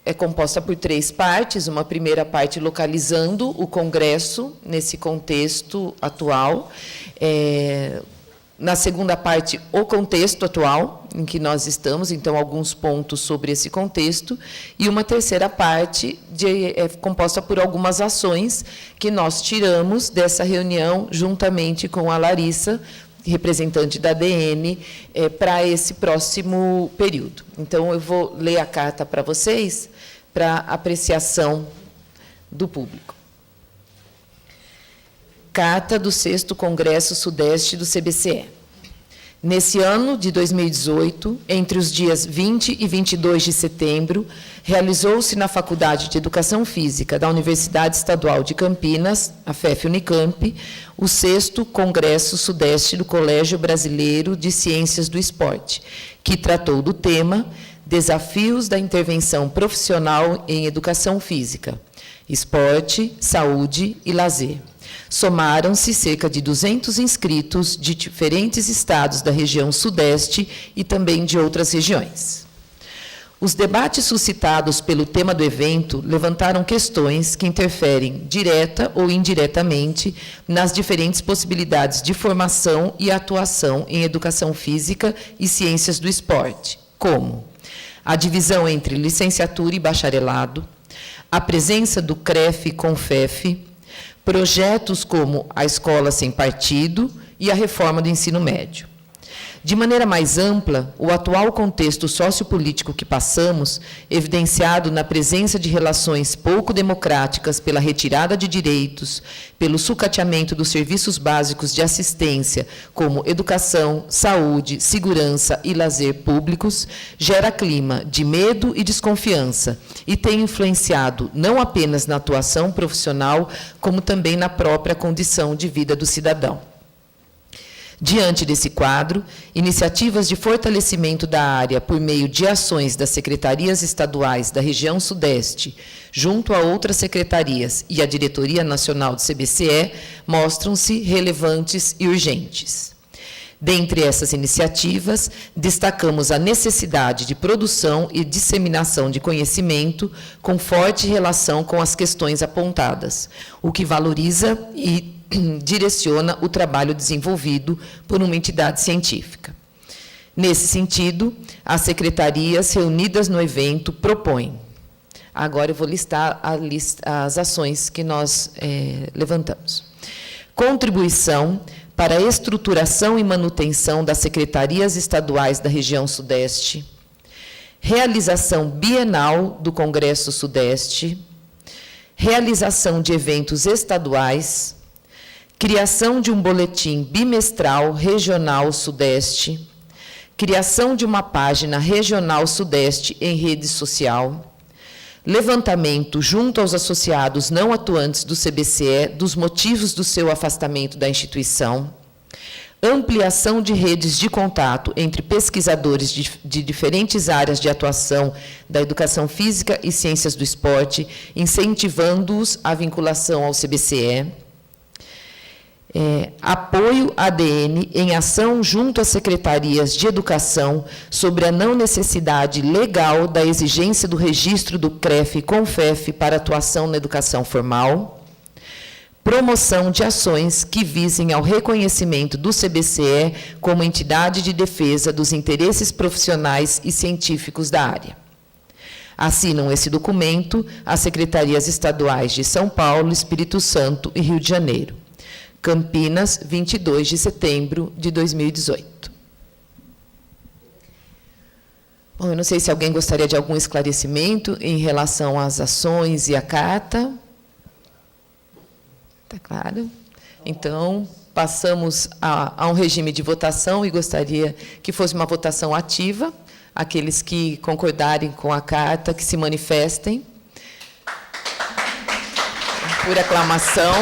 é composta por 3 partes, uma primeira parte localizando o Congresso nesse contexto atual, na segunda parte, o contexto atual em que nós estamos, então, alguns pontos sobre esse contexto, e uma terceira parte composta por algumas ações que nós tiramos dessa reunião, juntamente com a Larissa, representante da ADN, para esse próximo período. Então, eu vou ler a carta para vocês, para apreciação do público. Carta do 6º Congresso Sudeste do CBCE. Nesse ano de 2018, entre os dias 20 e 22 de setembro, realizou-se na Faculdade de Educação Física da Universidade Estadual de Campinas, a FEF-Unicamp, o 6º Congresso Sudeste do Colégio Brasileiro de Ciências do Esporte, que tratou do tema Desafios da Intervenção Profissional em Educação Física, Esporte, Saúde e Lazer. Somaram-se cerca de 200 inscritos de diferentes estados da região Sudeste e também de outras regiões. Os debates suscitados pelo tema do evento levantaram questões que interferem, direta ou indiretamente, nas diferentes possibilidades de formação e atuação em educação física e ciências do esporte, como a divisão entre licenciatura e bacharelado, a presença do CREF e CONFEF, projetos como a Escola Sem Partido e a reforma do ensino médio. De maneira mais ampla, o atual contexto sociopolítico que passamos, evidenciado na presença de relações pouco democráticas pela retirada de direitos, pelo sucateamento dos serviços básicos de assistência, como educação, saúde, segurança e lazer públicos, gera clima de medo e desconfiança e tem influenciado não apenas na atuação profissional, como também na própria condição de vida do cidadão. Diante desse quadro, iniciativas de fortalecimento da área por meio de ações das secretarias estaduais da região Sudeste, junto a outras secretarias e a Diretoria Nacional do CBCE, mostram-se relevantes e urgentes. Dentre essas iniciativas, destacamos a necessidade de produção e disseminação de conhecimento com forte relação com as questões apontadas, o que valoriza e direciona o trabalho desenvolvido por uma entidade científica. Nesse sentido, as secretarias reunidas no evento propõem. Agora eu vou listar as ações que nós levantamos. Contribuição para a estruturação e manutenção das secretarias estaduais da região Sudeste, realização bienal do Congresso Sudeste, realização de eventos estaduais, criação de um boletim bimestral regional Sudeste, criação de uma página regional Sudeste em rede social, levantamento junto aos associados não atuantes do CBCE dos motivos do seu afastamento da instituição, ampliação de redes de contato entre pesquisadores de diferentes áreas de atuação da educação física e ciências do esporte, incentivando-os à vinculação ao CBCE, apoio ADN em ação junto às secretarias de educação sobre a não necessidade legal da exigência do registro do CREF e CONFEF para atuação na educação formal, promoção de ações que visem ao reconhecimento do CBCE como entidade de defesa dos interesses profissionais e científicos da área. Assinam esse documento as secretarias estaduais de São Paulo, Espírito Santo e Rio de Janeiro. Campinas, 22 de setembro de 2018. Bom, eu não sei se alguém gostaria de algum esclarecimento em relação às ações e à carta. Está claro? Então, passamos a um regime de votação e gostaria que fosse uma votação ativa. Aqueles que concordarem com a carta, que se manifestem. Por aclamação.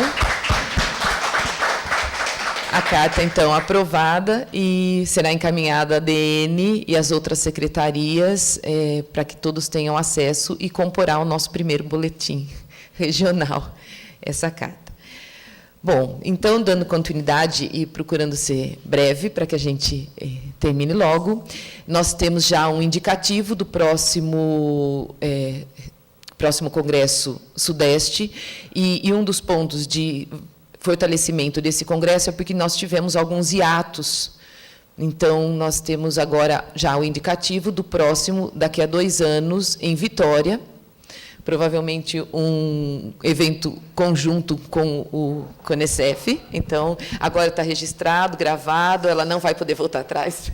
A carta, então, aprovada e será encaminhada à ADN e às outras secretarias para que todos tenham acesso e comporá o nosso primeiro boletim regional, essa carta. Bom, então, dando continuidade e procurando ser breve para que a gente termine logo, nós temos já um indicativo do próximo Congresso Sudeste e um dos pontos de fortalecimento desse congresso é porque nós tivemos alguns hiatos. Então, nós temos agora já o indicativo do próximo, daqui a 2 anos, em Vitória, provavelmente um evento conjunto com o CONECEF. Então, agora está registrado, gravado, ela não vai poder voltar atrás.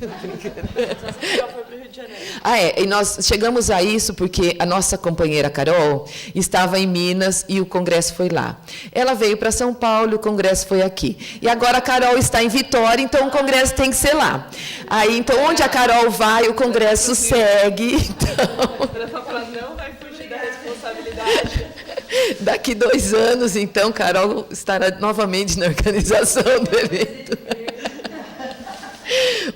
E nós chegamos a isso porque a nossa companheira Carol estava em Minas e o congresso foi lá. Ela veio para São Paulo e o congresso foi aqui. E agora a Carol está em Vitória, então o congresso tem que ser lá. Aí, então, onde a Carol vai, o congresso segue. Então... não vai fugir da responsabilidade. Daqui 2 anos, então, Carol estará novamente na organização do evento.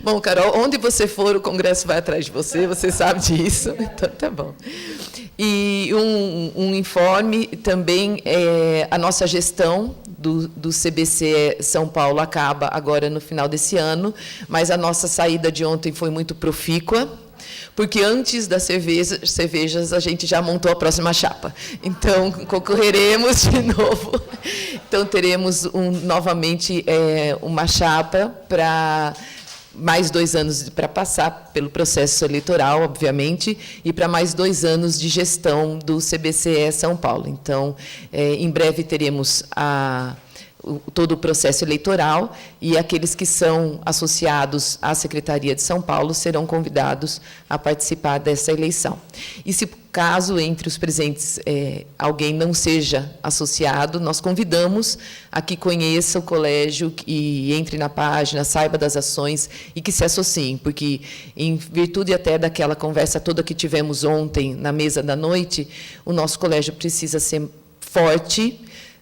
Bom, Carol, onde você for, o congresso vai atrás de você, você sabe disso, então tá bom. E um informe também, a nossa gestão do CBCE São Paulo acaba agora no final desse ano, mas a nossa saída de ontem foi muito profícua, porque antes das cervejas a gente já montou a próxima chapa. Então, concorreremos de novo. Então, teremos novamente uma chapa para mais 2 anos para passar pelo processo eleitoral, obviamente, e para mais 2 anos de gestão do CBCE São Paulo. Então, em breve teremos todo o processo eleitoral e aqueles que são associados à Secretaria de São Paulo serão convidados a participar dessa eleição. E se caso entre os presentes alguém não seja associado, nós convidamos a que conheça o colégio e entre na página, saiba das ações e que se associem, porque em virtude até daquela conversa toda que tivemos ontem na mesa da noite, o nosso colégio precisa ser forte,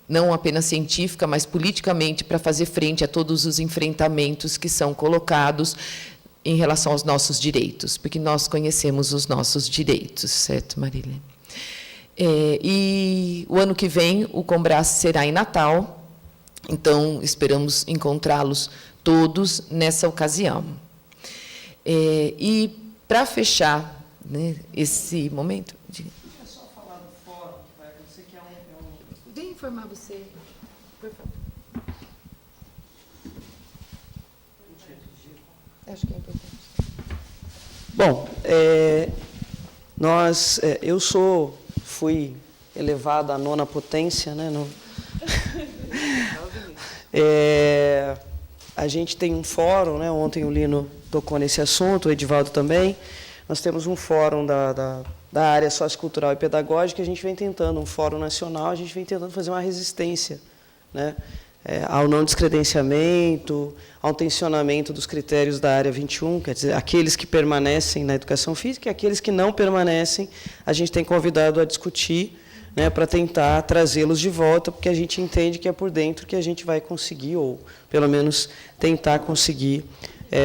não apenas científica, mas politicamente, para fazer frente a todos os enfrentamentos que são colocados em relação aos nossos direitos, porque nós conhecemos os nossos direitos, certo, Marília? E o ano que vem o Combrás será em Natal, então esperamos encontrá-los todos nessa ocasião. E para fechar, né, esse momento. É só falar do fórum que vai acontecer, que é um... Vem informar você, por favor. Acho que é importante. Bom, eu fui elevado à 9ª potência, né? A gente tem um fórum, né? Ontem o Lino tocou nesse assunto, o Edivaldo também. Nós temos um fórum da área sociocultural e pedagógica, a gente vem tentando, um fórum nacional, a gente vem tentando fazer uma resistência, né? Ao não descredenciamento, ao tensionamento dos critérios da área 21, quer dizer, aqueles que permanecem na educação física e aqueles que não permanecem, a gente tem convidado a discutir, né, para tentar trazê-los de volta, porque a gente entende que é por dentro que a gente vai conseguir, ou pelo menos tentar conseguir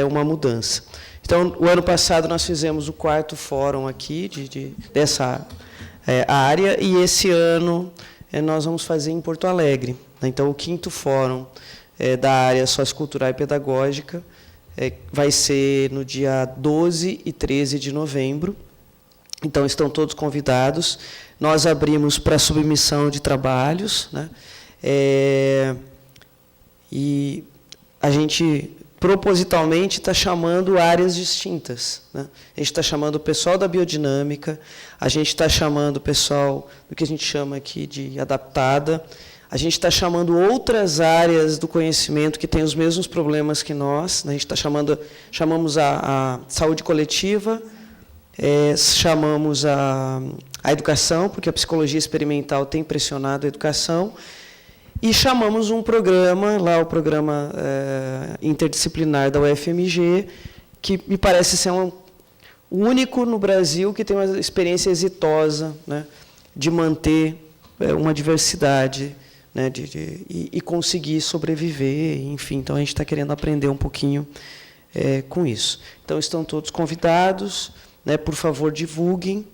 uma mudança. Então, o ano passado nós fizemos o 4º fórum aqui dessa área, e esse ano nós vamos fazer em Porto Alegre. Então, o 5º fórum da área sociocultural e pedagógica vai ser no dia 12 e 13 de novembro. Então, estão todos convidados. Nós abrimos para submissão de trabalhos, né? E a gente propositalmente está chamando áreas distintas, né? A gente está chamando o pessoal da biodinâmica, a gente está chamando o pessoal do que a gente chama aqui de adaptada, a gente está chamando outras áreas do conhecimento que têm os mesmos problemas que nós, né? A gente está chamamos a saúde coletiva, chamamos a educação, porque a psicologia experimental tem pressionado a educação, e chamamos um programa, lá o programa interdisciplinar da UFMG, que me parece ser o único no Brasil que tem uma experiência exitosa, né, de manter uma diversidade, né, e conseguir sobreviver, enfim. Então, a gente está querendo aprender um pouquinho com isso. Então, estão todos convidados, né, por favor, divulguem.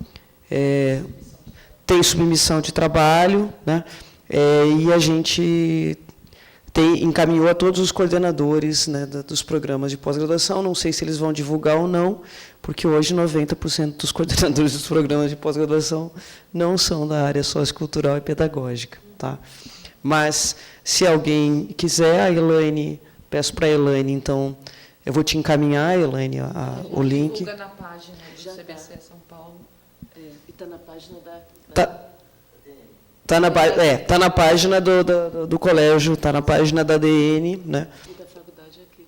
Tem submissão de trabalho, né? E a gente encaminhou a todos os coordenadores, né, dos programas de pós-graduação. Não sei se eles vão divulgar ou não, porque hoje 90% dos coordenadores dos programas de pós-graduação não são da área sociocultural e pedagógica, tá? Mas, se alguém quiser, a Elaine, peço para a Elaine, então, eu vou te encaminhar, Elaine, o link. Divulga na página do CBC São Paulo. E está na página da... Está na página do colégio, está na página da DN, né? E da faculdade aqui.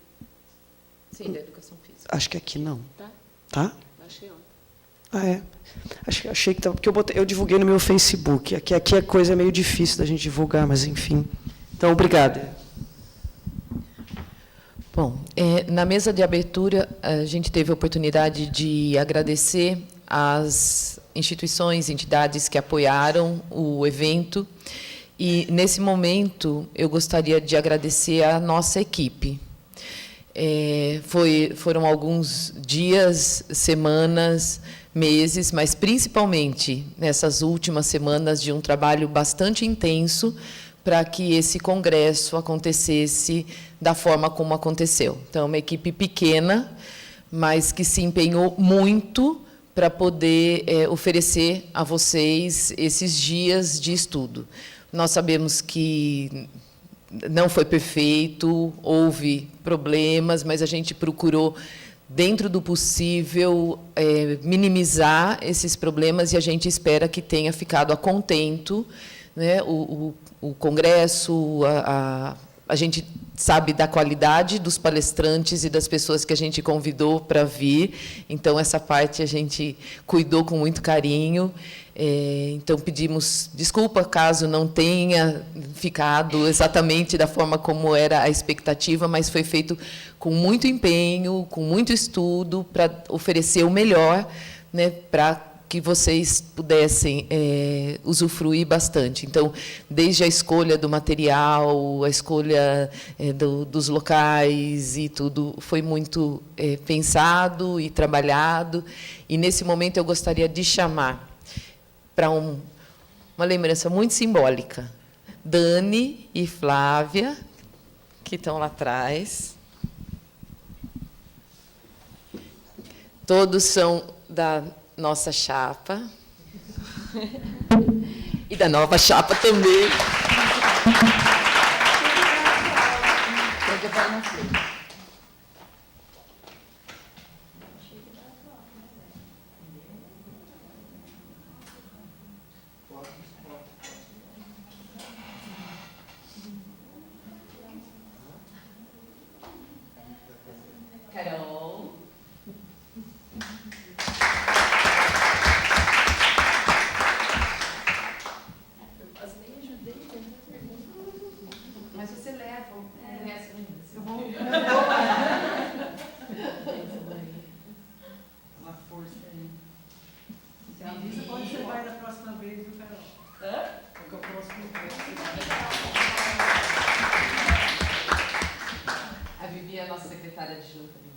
Sim, da educação física. Acho que aqui não. Tá? Tá? Achei ontem. Ah, é. Achei que estava... Porque eu divulguei no meu Facebook. Aqui a coisa é meio difícil da gente divulgar, mas enfim. Então, obrigado. Bom, na mesa de abertura, a gente teve a oportunidade de agradecer às instituições, entidades que apoiaram o evento. E, nesse momento, eu gostaria de agradecer à nossa equipe. Foram alguns dias, semanas, meses, mas, principalmente, nessas últimas semanas, de um trabalho bastante intenso para que esse congresso acontecesse da forma como aconteceu. Então, uma equipe pequena, mas que se empenhou muito para poder oferecer a vocês esses dias de estudo. Nós sabemos que não foi perfeito, houve problemas, mas a gente procurou, dentro do possível, minimizar esses problemas, e a gente espera que tenha ficado a contento, né, o congresso. A gente sabe da qualidade dos palestrantes e das pessoas que a gente convidou para vir, então essa parte a gente cuidou com muito carinho. Então, pedimos desculpa caso não tenha ficado exatamente da forma como era a expectativa, mas foi feito com muito empenho, com muito estudo, para oferecer o melhor, né, para que vocês pudessem usufruir bastante. Então, desde a escolha do material, a escolha dos locais e tudo, foi muito pensado e trabalhado. E, nesse momento, eu gostaria de chamar para uma lembrança muito simbólica. Dani e Flávia, que estão lá atrás. Todos são da nossa chapa. E da nova chapa também. Carol. Mas você leva o resto do eu vou. Uma força aí. Se avisa quando você vai da próxima vez, viu, Carol? Hã? Porque o próximo A Vivi é a nossa secretária adjunta de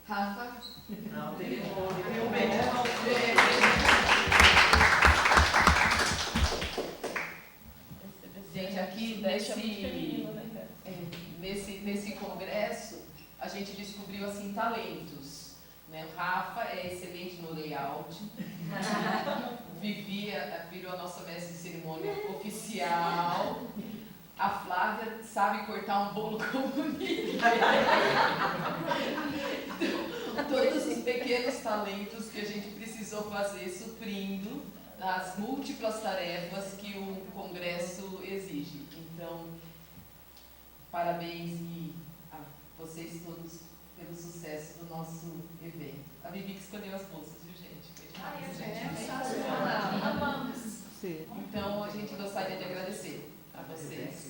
Rafa? Não, tem um bem. Gente, aqui nesse congresso, a gente descobriu assim, talentos. Né? O Rafa é excelente no layout. Vivi virou a nossa mestre de cerimônia oficial. A Flávia sabe cortar um bolo como ninguém. Então, todos os pequenos talentos que a gente precisou fazer, suprindo as múltiplas tarefas que o Congresso exige. Então, parabéns a vocês todos pelo sucesso do nosso evento. A Vivi que escolheu as bolsas, viu, gente? Amamos. Então, a gente gostaria de agradecer a vocês.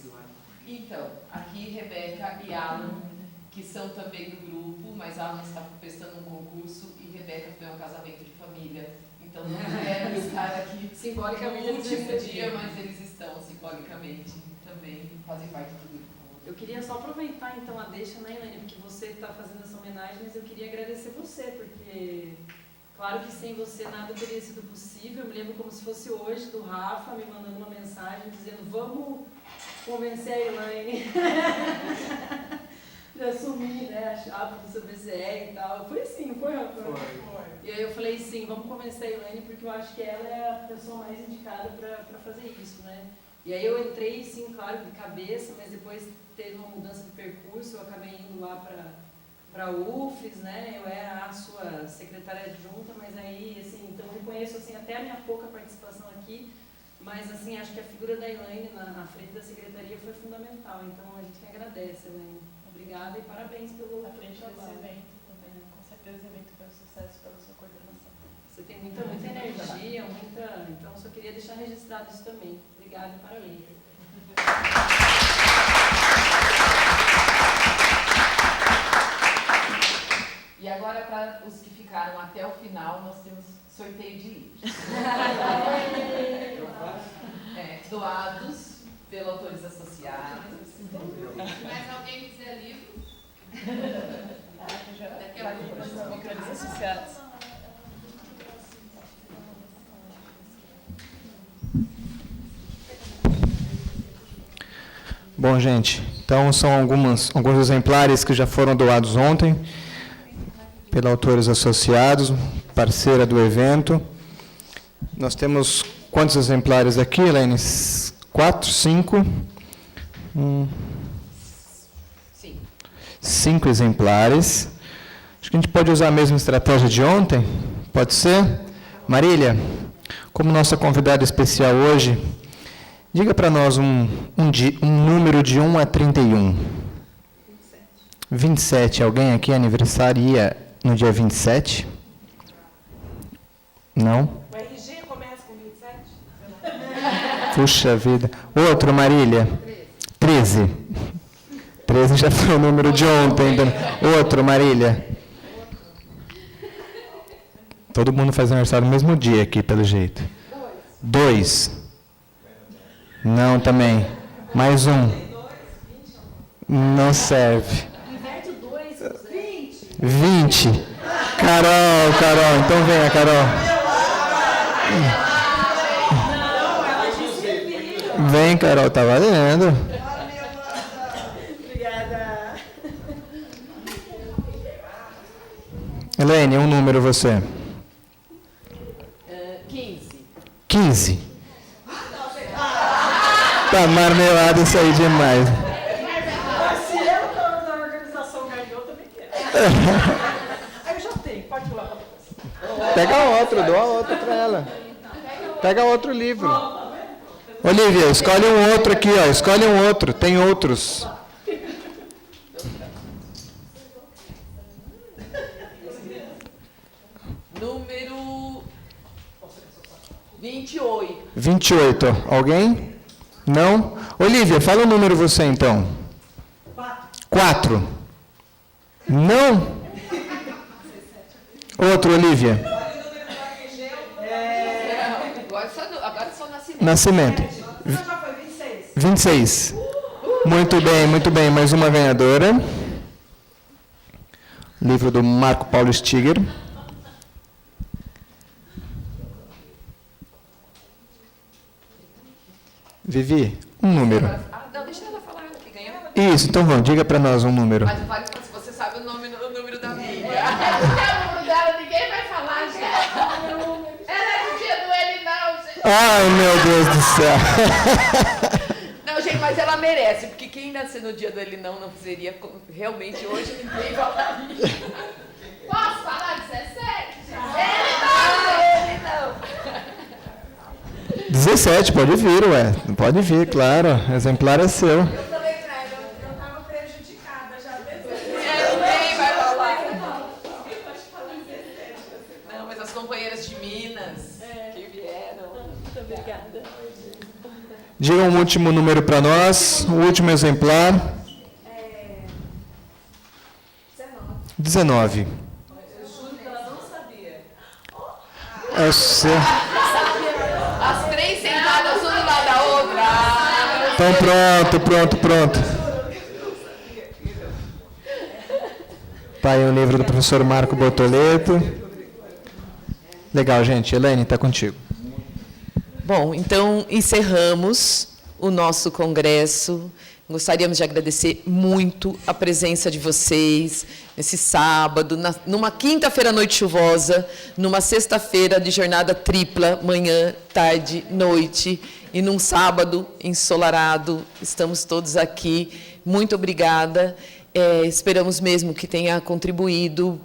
Então, aqui Rebeca e Alan, que são também do grupo, mas Alan está prestando um concurso e Rebeca foi um casamento de família. Então, não puderam estar aqui simbolicamente no último dia, mas eles estão simbolicamente também, fazem parte do grupo. Eu queria só aproveitar, então, a deixa, né, Elaine, porque você está fazendo essa homenagem, mas eu queria agradecer você, porque, claro que sem você nada teria sido possível. Eu me lembro como se fosse hoje, do Rafa, me mandando uma mensagem, dizendo, vamos convencer a Elaine de assumir, né, a chapa do seu BCE e tal. Foi assim, não foi, Rafa? Foi. E aí eu falei, sim, vamos convencer a Elaine, porque eu acho que ela é a pessoa mais indicada para fazer isso, né? E aí eu entrei, sim, claro, de cabeça, mas depois teve uma mudança de percurso, eu acabei indo lá para a UFES, né? Eu era a sua secretária adjunta, mas aí, assim, então eu reconheço, assim, até a minha pouca participação aqui, mas, assim, acho que a figura da Elaine na frente da secretaria foi fundamental, então a gente que agradece, Elaine. Obrigada e parabéns pelo frente desse trabalho. evento também. Com certeza o evento foi um sucesso pela sua coordenação. Você tem muita energia, então só queria deixar registrado isso também. Obrigada e parabéns. E agora, para os que ficaram até o final, nós temos sorteio de livros. Doados pelo Autores Associados. Mas alguém quiser livro? Daqui a pouco nós vamos Autores Associados. Bom, gente, então são alguns exemplares que já foram doados ontem pela Autores Associados, parceira do evento. Nós temos quantos exemplares aqui, Elaine? 4, 5? 5 exemplares. Acho que a gente pode usar a mesma estratégia de ontem, pode ser? Marília, como nossa convidada especial hoje, diga para nós um número de 1 a 31. 27. Alguém aqui aniversaria no dia 27? Não? O RG começa com 27? Puxa vida. Outro, Marília? 13. 13 já foi o número de ontem. Outro, Marília? Todo mundo faz aniversário no mesmo dia aqui, pelo jeito. 2. Não, também. Mais um. Não serve. 20. Carol. Então venha, Carol. Vem, Carol, tá valendo. Obrigada. Helene, um número você. 15. Tá marmelado isso aí demais. Se eu da organização ganhou, também quero. Aí eu já tenho, pode pular para depois. Pega outro, dou a outra para ela. Pega outro livro. Olivia, escolhe um outro aqui, ó. Escolhe um outro, tem outros. Número 28. 28. Alguém? Não? Olivia, fala o número você então. 4. Não? Outro, Olivia. Agora só nascimento. Nascimento. Então já foi 26. 26. Muito bem, muito bem. Mais uma ganhadora. Livro do Marco Paulo Stiger. Vivi, um número. Não, deixa ela falar que ganhou. Isso, então vamos, diga para nós um número. Mas vale se você sabe o número da Bíblia. O número dela, ninguém vai falar, gente. Ela é do dia do ele, não, gente. Ai, meu Deus do céu. Não, gente, mas ela merece, porque quem nasceu no dia do ele não seria realmente hoje ninguém falaria. Posso falar 17? Ele não. 17, pode vir, ué. Pode vir, claro. O exemplar é seu. Eu falei pra ela, eu tava prejudicada já desde Ninguém vai falar. Não, mas as companheiras de Minas que vieram. Muito obrigada. Diga um último número para nós, o último exemplar. 19. Eu juro que ela não sabia. É o seu. As 3 sentadas, uma do lado da outra. Então pronto. Tá aí o livro do professor Marco Bortoleto. Legal, gente. Helene, está contigo. Bom, então encerramos o nosso congresso. Gostaríamos de agradecer muito a presença de vocês nesse sábado, numa quinta-feira à noite chuvosa, numa sexta-feira de jornada tripla, manhã, tarde, noite, e num sábado ensolarado. Estamos todos aqui. Muito obrigada. Esperamos mesmo que tenha contribuído,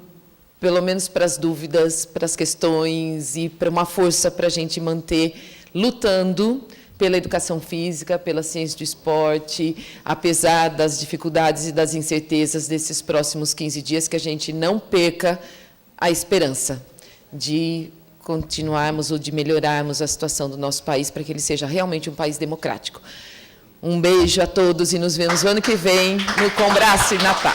pelo menos para as dúvidas, para as questões e para uma força para a gente manter lutando pela educação física, pela ciência do esporte, apesar das dificuldades e das incertezas desses próximos 15 dias, que a gente não perca a esperança de continuarmos ou de melhorarmos a situação do nosso país para que ele seja realmente um país democrático. Um beijo a todos e nos vemos no ano que vem no Combrace Natal.